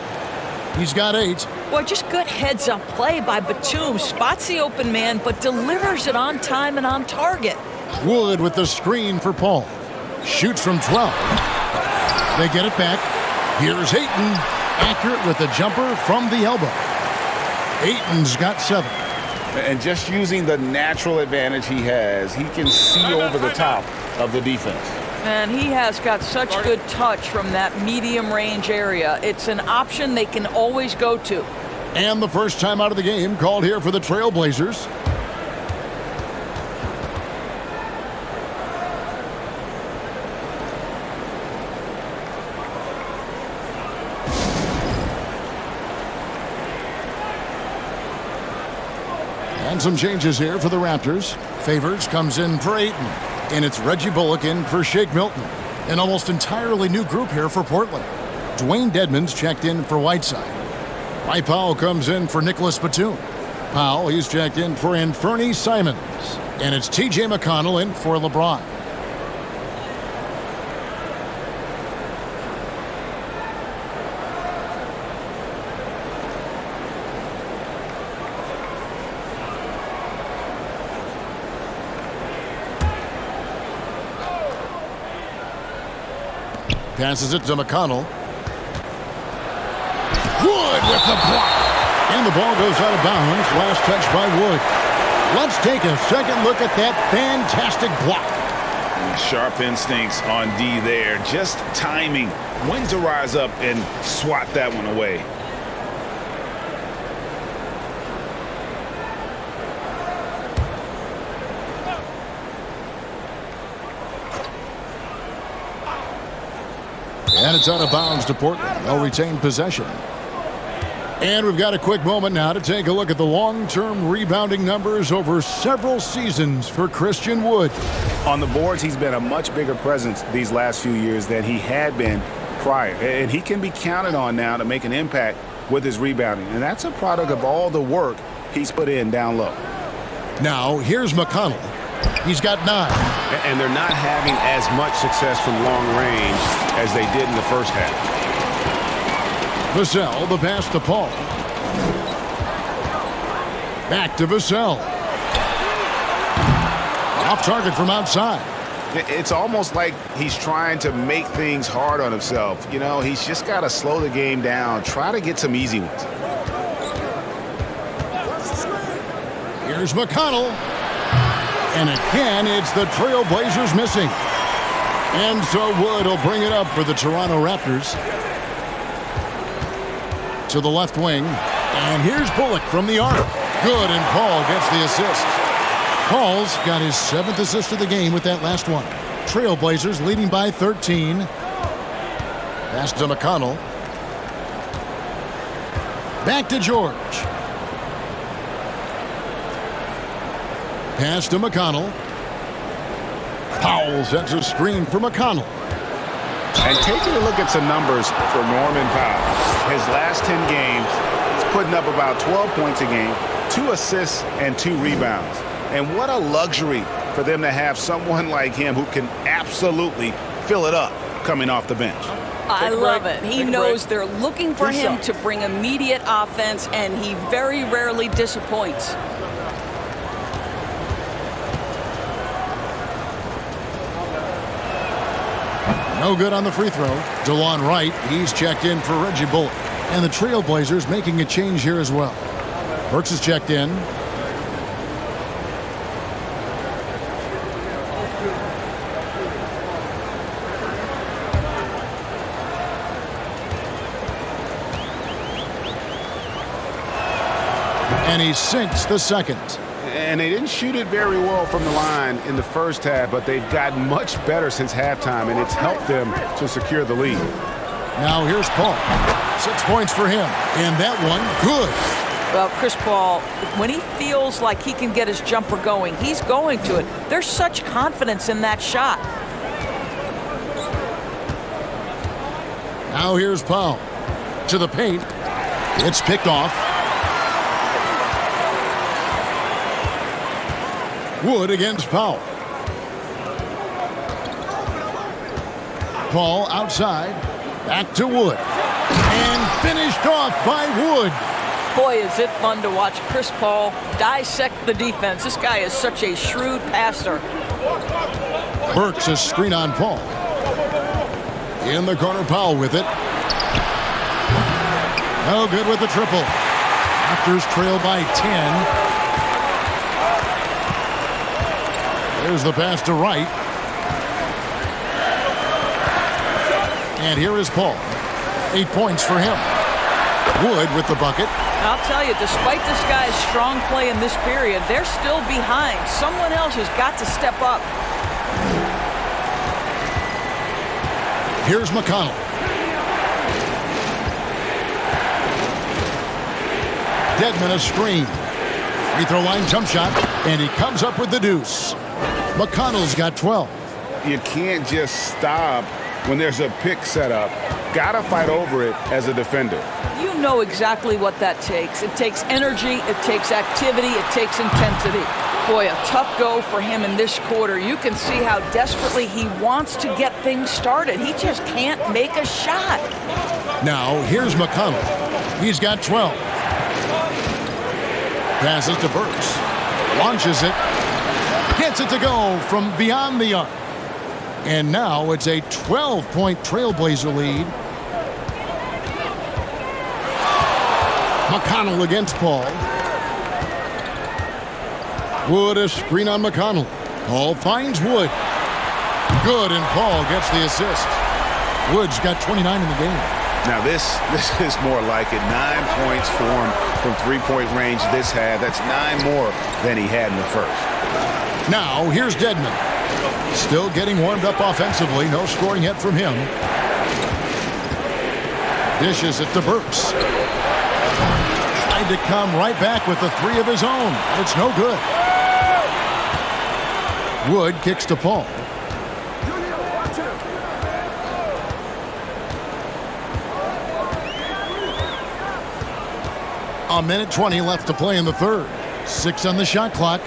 He's got 8. Boy, just good heads-up play by Batum. Spots the open man, but delivers it on time and on target. Wood with the screen for Paul. Shoots from 12. They get it back. Here's Ayton. Accurate with the jumper from the elbow. Ayton's got 7. And just using the natural advantage he has, he can see over the top of the defense. And he has got such good touch from that medium range area. It's an option they can always go to. And the first time out of the game called here for the Trailblazers. And some changes here for the Raptors. Favors comes in for Ayton. And it's Reggie Bullock in for Shake Milton. An almost entirely new group here for Portland. Dwayne Dedmon's checked in for Whiteside. Mike Powell comes in for Nicholas Batum. Powell, he's checked in for Anfernee Simons. And it's T.J. McConnell in for LeBron. Passes it to McConnell. Wood with the block. And the ball goes out of bounds. Last touch by Wood. Let's take a second look at that fantastic block. Sharp instincts on D there. Just timing. When to rise up and swat that one away. And it's out of bounds to Portland. They'll retain possession. And we've got a quick moment now to take a look at the long-term rebounding numbers over several seasons for Christian Wood. On the boards, he's been a much bigger presence these last few years than he had been prior. And he can be counted on now to make an impact with his rebounding. And that's a product of all the work he's put in down low. Now, here's McConnell. He's got 9. And they're not having as much success from long range as they did in the first half. Vassell, the pass to Paul. Back to Vassell. Off target from outside. It's almost like he's trying to make things hard on himself. You know, he's just got to slow the game down. Try to get some easy ones. Here's McConnell. And again, it's the Trailblazers missing. And so Wood will bring it up for the Toronto Raptors. To the left wing. And here's Bullock from the arc. Good, and Paul gets the assist. Paul's got his 7th assist of the game with that last one. Trailblazers leading by 13. Pass to McConnell. Back to George. Pass to McConnell. Powell sends a screen for McConnell. And taking a look at some numbers for Norman Powell. His last 10 games, he's putting up about 12 points a game, 2 assists, and 2 rebounds. And what a luxury for them to have someone like him who can absolutely fill it up coming off the bench. I love it. He knows they're looking for him to bring immediate offense, and he very rarely disappoints. No good on the free throw. DeLon Wright, he's checked in for Reggie Bullock. And the Trailblazers making a change here as well. Burks is checked in. And he sinks the second. And they didn't shoot it very well from the line in the first half, but they've gotten much better since halftime, and it's helped them to secure the lead. Now here's Paul. 6 points for him. And that one, good. Well, Chris Paul, when he feels like he can get his jumper going, he's going to it. There's such confidence in that shot. Now here's Powell. To the paint. It's picked off. Wood against Powell. Paul outside. Back to Wood. And finished off by Wood. Boy, is it fun to watch Chris Paul dissect the defense. This guy is such a shrewd passer. Burks a screen on Paul. In the corner, Powell with it. No good with the triple. Raptors trail by 10. There's the pass to Wright. And here is Paul. 8 points for him. Wood with the bucket. I'll tell you, despite this guy's strong play in this period, they're still behind. Someone else has got to step up. Here's McConnell. Dedmon a screen. Free throw line jump shot, and he comes up with the deuce. McConnell's got 12. You can't just stop when there's a pick set up. Gotta fight over it as a defender. You know exactly what that takes. It takes energy, it takes activity, it takes intensity. Boy, a tough go for him in this quarter. You can see how desperately he wants to get things started. He just can't make a shot. Now, here's McConnell. He's got 12. Passes to Burks. Launches it. Gets it to go from beyond the arc. And now it's a 12-point Trailblazer lead. McConnell against Paul. Wood a screen on McConnell. Paul finds Wood. Good, and Paul gets the assist. Wood's got 29 in the game. Now this is more like it. 9 points for him from three-point range this half. That's 9 more than he had in the first. Now here's Dedmon. Still getting warmed up offensively. No scoring yet from him. Dishes it to Burks. Tried to come right back with the three of his own. It's no good. Wood kicks to Paul. A minute 20 left to play in the third. 6 on the shot clock.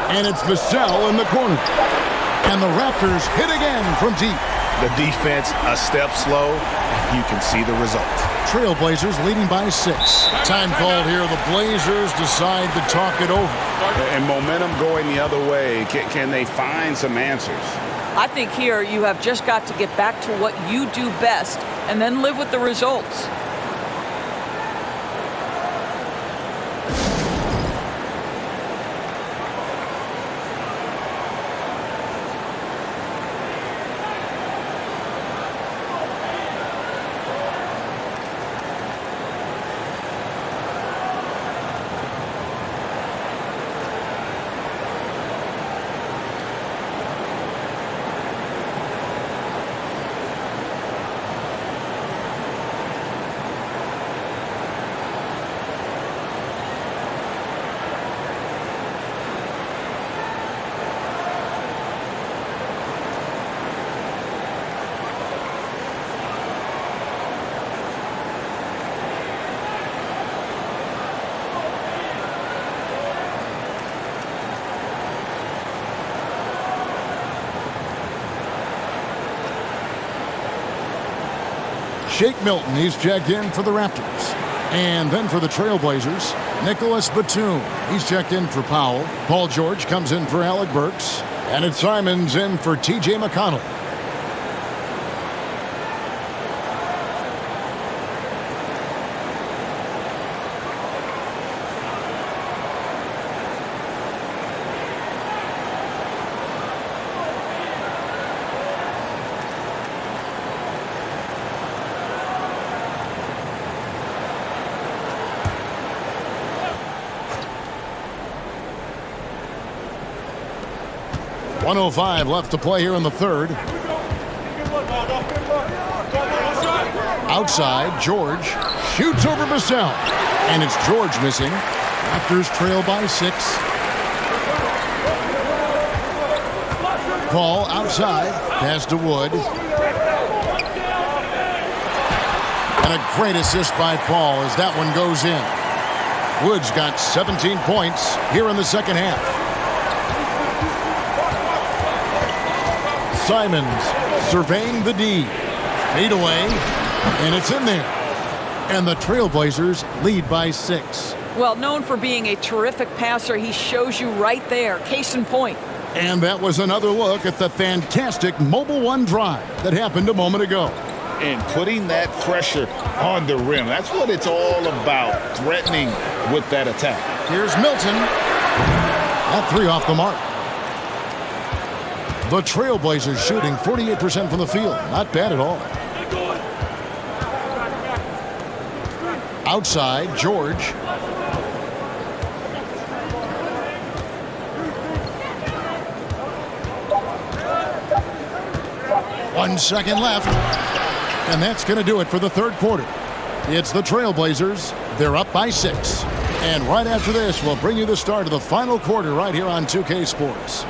And it's Vassell in the corner. And the Raptors hit again from deep. The defense a step slow. You can see the results. Trailblazers leading by 6. Time called here. The Blazers decide to talk it over. And momentum going the other way. Can they find some answers? I think here you have just got to get back to what you do best and then live with the results. Shake Milton, he's checked in for the Raptors. And then for the Trailblazers, Nicholas Batum. He's checked in for Powell. Paul George comes in for Alec Burks. And it's Simons in for T.J. McConnell. .105 left to play here in the third. Outside, George shoots over Vassell. And it's George missing. Raptors trail by 6. Paul outside. Pass to Wood. And a great assist by Paul as that one goes in. Wood's got 17 points here in the second half. Simons surveying the D. Fade away, and it's in there. And the Trailblazers lead by 6. Well, known for being a terrific passer, he shows you right there. Case in point. And that was another look at the fantastic Mobile One drive that happened a moment ago. And putting that pressure on the rim. That's what it's all about, threatening with that attack. Here's Milton. That three off the mark. The Trailblazers shooting 48% from the field. Not bad at all. Outside, George. One second left. And that's going to do it for the third quarter. It's the Trailblazers. They're up by 6. And right after this, we'll bring you the start of the final quarter right here on 2K Sports.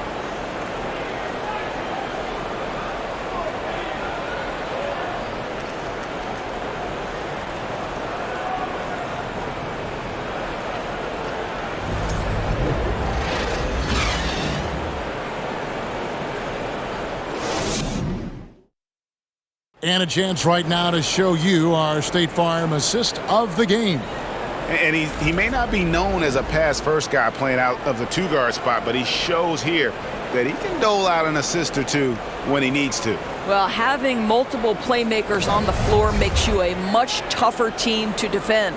And a chance right now to show you our State Farm assist of the game. And he may not be known as a pass-first guy playing out of the two-guard spot, but he shows here that he can dole out an assist or two when he needs to. Well, having multiple playmakers on the floor makes you a much tougher team to defend.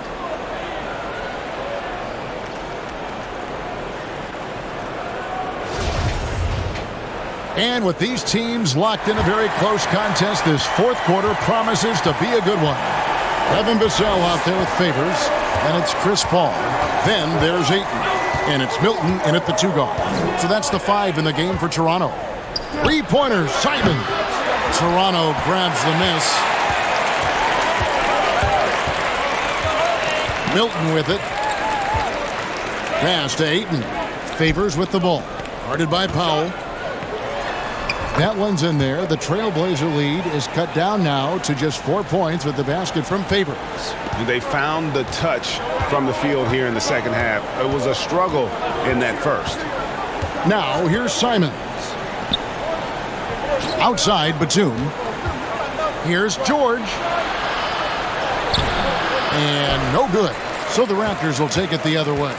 And with these teams locked in a very close contest, this fourth quarter promises to be a good one. Evan Bissell out there with Favors, and it's Chris Paul. Then there's Ayton, and it's Milton in at the two-guard. So that's the 5 in the game for Toronto. Three-pointers, Simon. Toronto grabs the miss. Milton with it. Pass to Ayton. Favors with the ball. Guarded by Powell. That one's in there. The Trailblazer lead is cut down now to just 4 points with the basket from Favors. They found the touch from the field here in the second half. It was a struggle in that first. Now here's Simons. Outside Batum. Here's George. And no good. So the Raptors will take it the other way.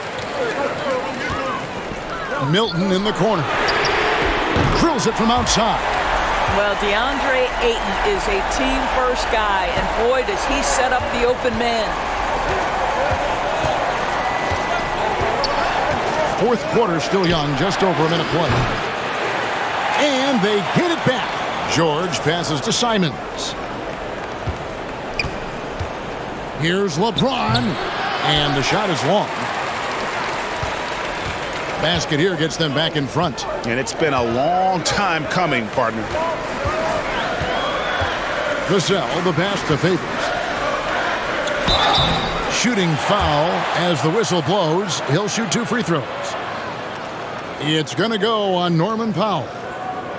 Milton in the corner. Drills it from outside. Well, DeAndre Ayton is a team-first guy, and boy, does he set up the open man. Fourth quarter still young, just over a minute play. And they get it back. George passes to Simons. Here's LeBron. And the shot is long. Basket here gets them back in front. And it's been a long time coming, partner. Vassell, the pass to Favors. Shooting foul as the whistle blows. He'll shoot 2 free throws. It's going to go on Norman Powell.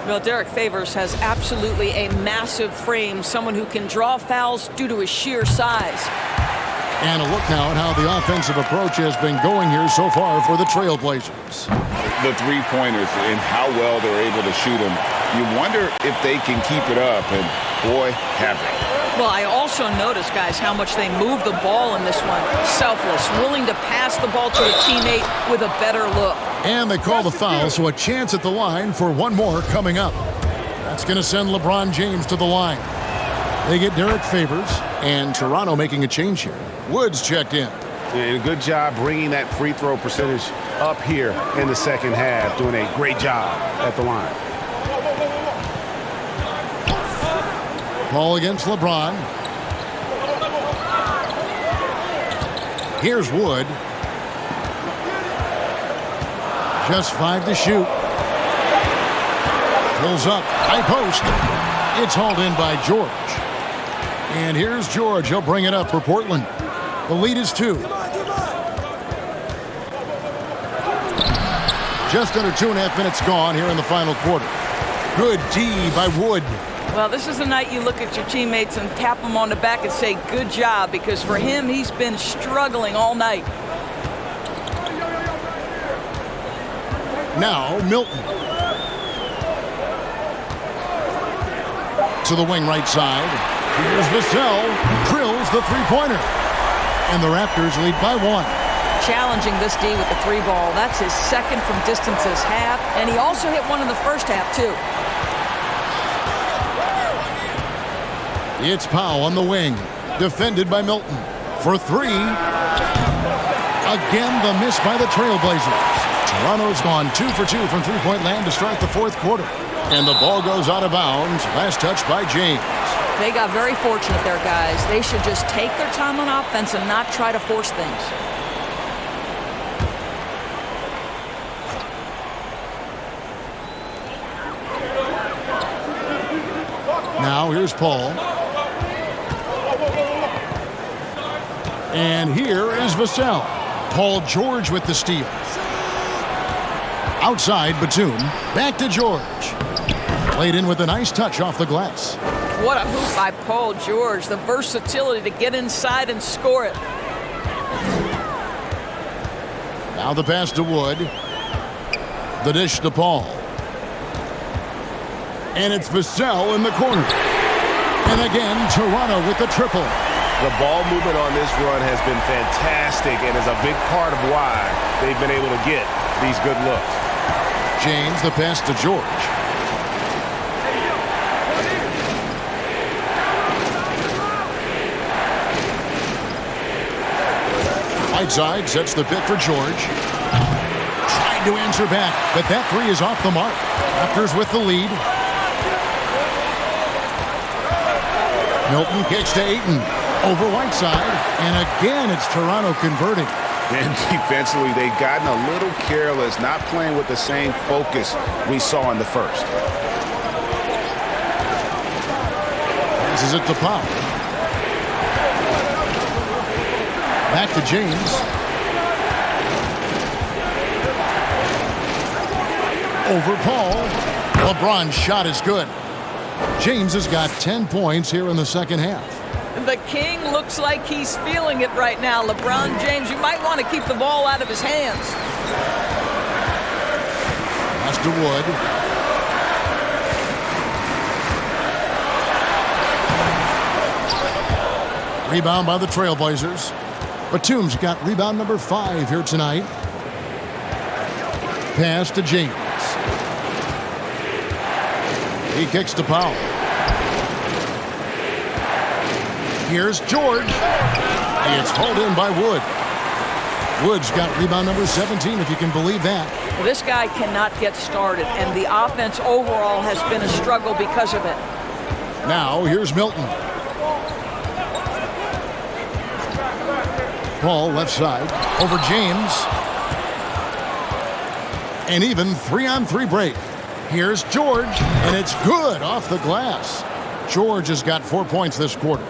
Well, Derek Favors has absolutely a massive frame, someone who can draw fouls due to his sheer size. And a look now at how the offensive approach has been going here so far for the Trailblazers. The three-pointers and how well they're able to shoot them. You wonder if they can keep it up, and boy, have they. Well, I also noticed, guys, how much they move the ball in this one. Selfless, willing to pass the ball to a teammate with a better look. And they call the foul, so a chance at the line for one more coming up. That's going to send LeBron James to the line. They get Derek Favors, and Toronto making a change here. Woods checked in. And good job bringing that free throw percentage up here in the second half, doing a great job at the line. Ball against LeBron. Here's Wood. Just 5 to shoot. Pulls up, high post. It's hauled in by George. And here's George. He'll bring it up for Portland. The lead is 2. Just under 2.5 minutes gone here in the final quarter. Good D by Wood. Well, this is the night you look at your teammates and tap them on the back and say, good job, because for him, he's been struggling all night. Now, Milton. To the wing right side. Here's Vassell. Drills the three-pointer. And the Raptors lead by 1. Challenging this D with the 3 ball. That's his second from distance this half. And he also hit one in the first half, too. It's Powell on the wing. Defended by Milton. For 3. Again, the miss by the Trailblazers. Toronto's gone 2 for 2 from three-point land to start the fourth quarter. And the ball goes out of bounds. Last touch by James. They got very fortunate there, guys. They should just take their time on offense and not try to force things. Now here's Paul. And here is Vassell. Paul George with the steal. Outside, Batum. Back to George. Played in with a nice touch off the glass. What a hoop by Paul George. The versatility to get inside and score it. Now the pass to Wood. The dish to Paul. And it's Vassell in the corner. And again, Toronto with the triple. The ball movement on this run has been fantastic and is a big part of why they've been able to get these good looks. James, the pass to George. Whiteside sets the pick for George. Trying to answer back, but that three is off the mark. Raptors with the lead. Milton kicks to Ayton. Over Whiteside. And again, it's Toronto converting. And defensively, they've gotten a little careless, not playing with the same focus we saw in the first. Passes it to Powell. Back to James. Over Paul. LeBron's shot is good. James has got 10 points here in the second half. The King looks like he's feeling it right now. LeBron James, you might want to keep the ball out of his hands. Pass to Wood. Rebound by the Trailblazers. Batum's got rebound number 5 here tonight. Pass to James. He kicks to Powell. Here's George. It's hauled in by Wood. Wood's got rebound number 17, if you can believe that. Well, this guy cannot get started, and the offense overall has been a struggle because of it. Now, here's Milton. Paul left side. Over James. And even 3-on-3 break. Here's George, and it's good off the glass. George has got 4 points this quarter.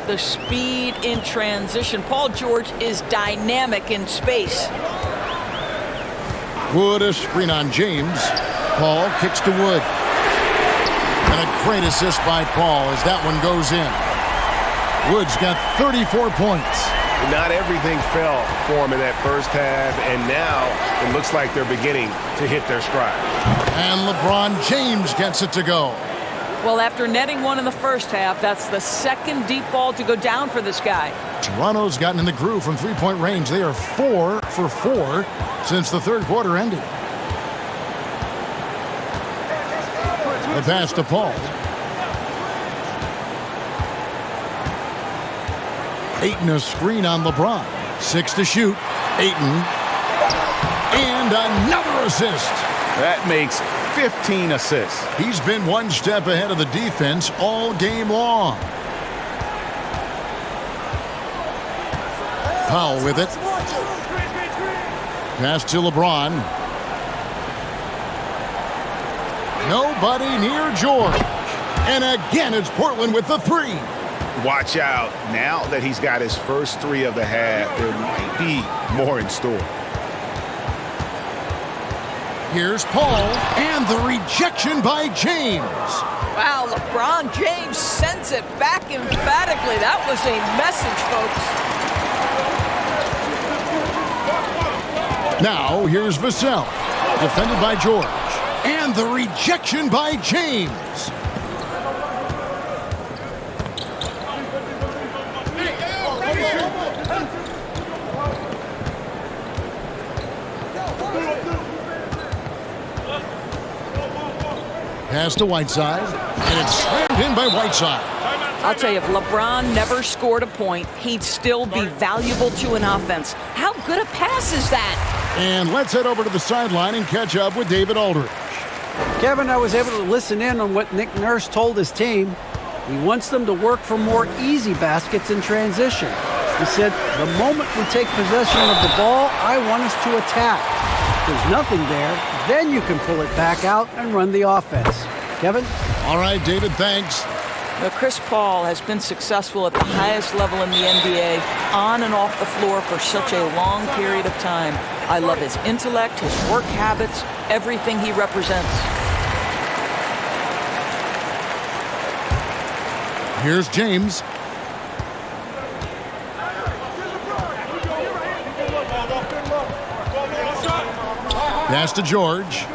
The speed in transition. Paul George is dynamic in space. Wood a screen on James. Paul kicks to Wood. And a great assist by Paul as that one goes in. Wood's got 34 points. Not everything fell for him in that first half, and now it looks like they're beginning to hit their stride. And LeBron James gets it to go. Well, after netting one in the first half, that's the second deep ball to go down for this guy. Toronto's gotten in the groove from three-point range. They are 4 for 4 since the third quarter ended. The pass to Paul. Ayton a screen on LeBron. 6 to shoot. Ayton. And another assist. That makes 15 assists. He's been one step ahead of the defense all game long. Powell with it. Pass to LeBron. Nobody near George. And again, it's Portland with the three. Watch out. Now that he's got his first 3 of the half, there might be more in store. Here's Paul, and the rejection by James. Wow, LeBron James sends it back emphatically. That was a message, folks. Now, here's Vassell, defended by George. And the rejection by James. Pass to Whiteside, and it's slammed in by Whiteside. I'll tell you, if LeBron never scored a point, he'd still be valuable to an offense. How good a pass is that? And let's head over to the sideline and catch up with David Aldridge. Kevin, I was able to listen in on what Nick Nurse told his team. He wants them to work for more easy baskets in transition. He said, the moment we take possession of the ball, I want us to attack. If there's nothing there, then you can pull it back out and run the offense. Kevin? All right, David, thanks. Now, Chris Paul has been successful at the highest level in the NBA, on and off the floor for such a long period of time. I love his intellect, his work habits, everything he represents. Here's James. Pass to George.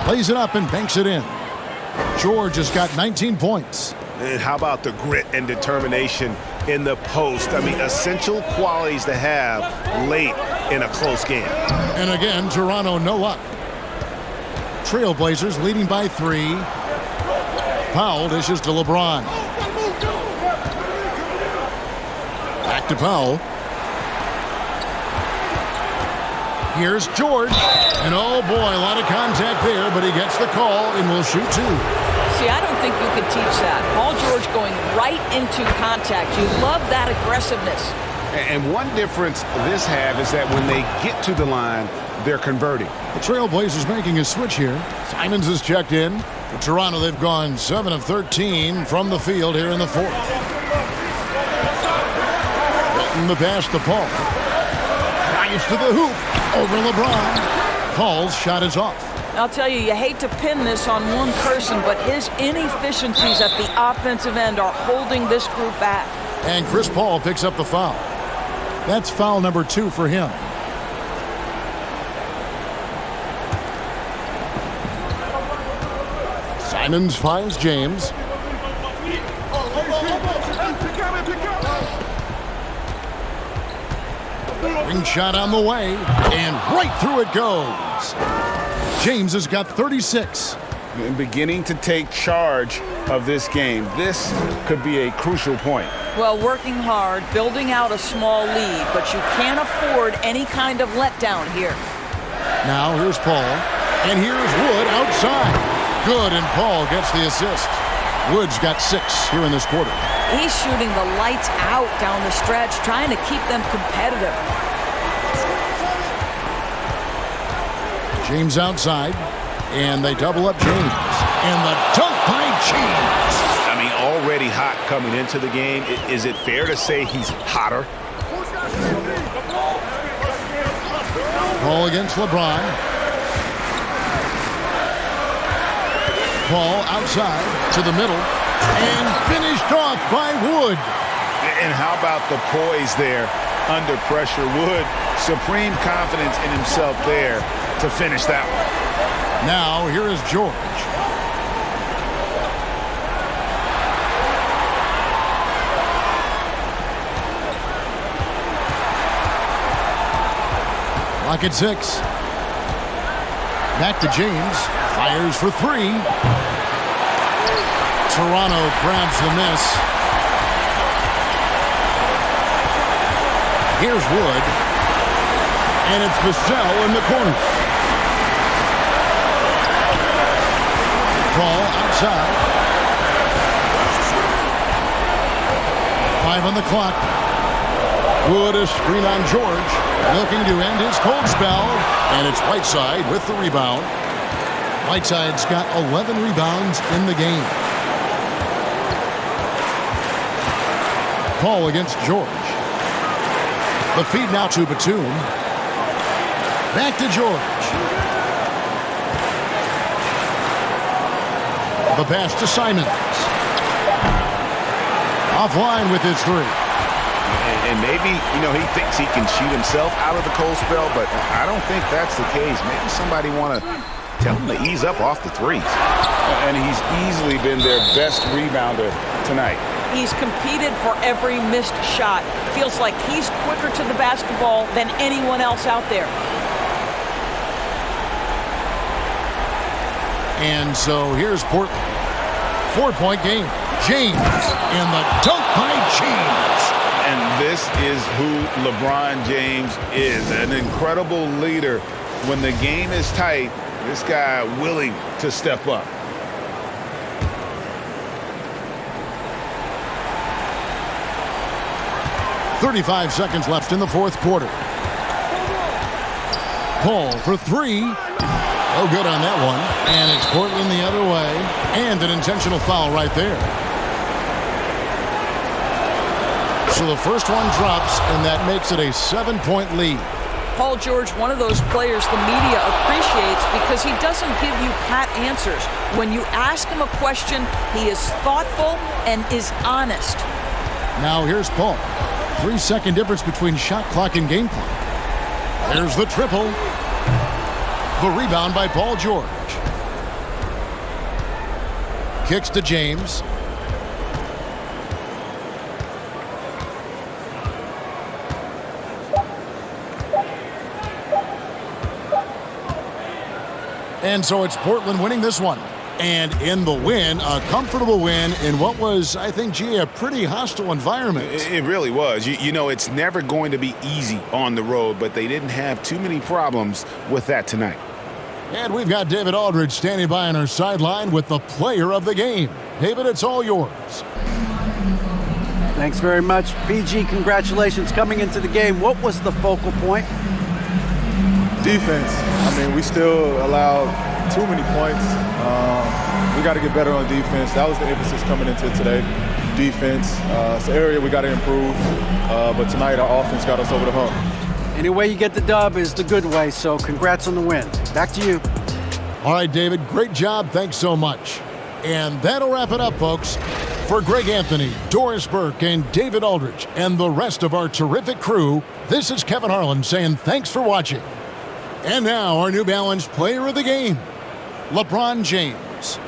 Plays it up and banks it in. George has got 19 points. And how about the grit and determination in the post? I mean, essential qualities to have late in a close game. And again, Toronto no luck. Trailblazers leading by 3. Powell dishes to LeBron. Back to Powell. Here's George. And oh boy, a lot of contact there, but he gets the call and will shoot 2. See, I don't think you can teach that. Paul George going right into contact. You love that aggressiveness. And one difference this half is that when they get to the line, they're converting. The Trailblazers making a switch here. Simons has checked in. For Toronto, they've gone 7 of 13 from the field here in the 4th. Getting the pass to Paul. Drives to the hoop. Over LeBron. Paul's shot is off. I'll tell you, you hate to pin this on one person, but his inefficiencies at the offensive end are holding this group back. And Chris Paul picks up the foul. That's foul number 2 for him. Simons finds James. Ring shot on the way, and right through it goes. James has got 36. And beginning to take charge of this game. This could be a crucial point. Well, working hard, building out a small lead, but you can't afford any kind of letdown here. Now here's Paul, and here's Wood outside. Good, and Paul gets the assist. Wood's got 6 here in this quarter. He's shooting the lights out down the stretch, trying to keep them competitive. James outside, and they double up James. And the dunk by James. I mean, already hot coming into the game. Is it fair to say he's hotter? Paul against LeBron. Paul outside to the middle, and finished off by Wood. And how about the poise there under pressure? Wood, supreme confidence in himself there to finish that one. Now here is George. Clock at 6. Back to James. Fires for 3. Toronto grabs the miss. Here's Wood. And it's Vassell in the corner. Paul outside. 5 on the clock. Wood a screen on George. Looking to end his cold spell. And it's Whiteside with the rebound. Whiteside's got 11 rebounds in the game. Paul against George. The feed now to Batum. Back to George. The pass to Simons. Offline with his 3. And maybe, he thinks he can shoot himself out of the cold spell, but I don't think that's the case. Maybe somebody want to tell him to ease up off the threes. And he's easily been their best rebounder tonight. He's competed for every missed shot. Feels like he's quicker to the basketball than anyone else out there. And so here's Portland. 4-point game. James and the dunk by James. And this is who LeBron James is. An incredible leader. When the game is tight, this guy willing to step up. .35 seconds left in the 4th quarter. Paul for 3. No good on that one. And it's Portland the other way. And an intentional foul right there. So the first one drops, and that makes it a 7-point lead. Paul George, one of those players the media appreciates because he doesn't give you pat answers. When you ask him a question, he is thoughtful and is honest. Now here's Paul. 3-second difference between shot clock and game clock. There's the triple. The rebound by Paul George. Kicks to James. And so it's Portland winning this one. And in the win, a comfortable win in what was, I think, G, a pretty hostile environment. It really was. You know, it's never going to be easy on the road, but they didn't have too many problems with that tonight. And we've got David Aldridge standing by on our sideline with the player of the game. David, it's all yours. Thanks very much. PG, congratulations coming into the game. What was the focal point? Defense. I mean, we still allowed too many points. We got to get better on defense. That was the emphasis coming into today. Defense. It's an area we got to improve. But tonight, our offense got us over the hump. Any way you get the dub is the good way, so congrats on the win. Back to you. All right, David, great job. Thanks so much. And that'll wrap it up, folks. For Greg Anthony, Doris Burke, and David Aldridge, and the rest of our terrific crew, this is Kevin Harlan saying thanks for watching. And now, our New Balance player of the game, LeBron James.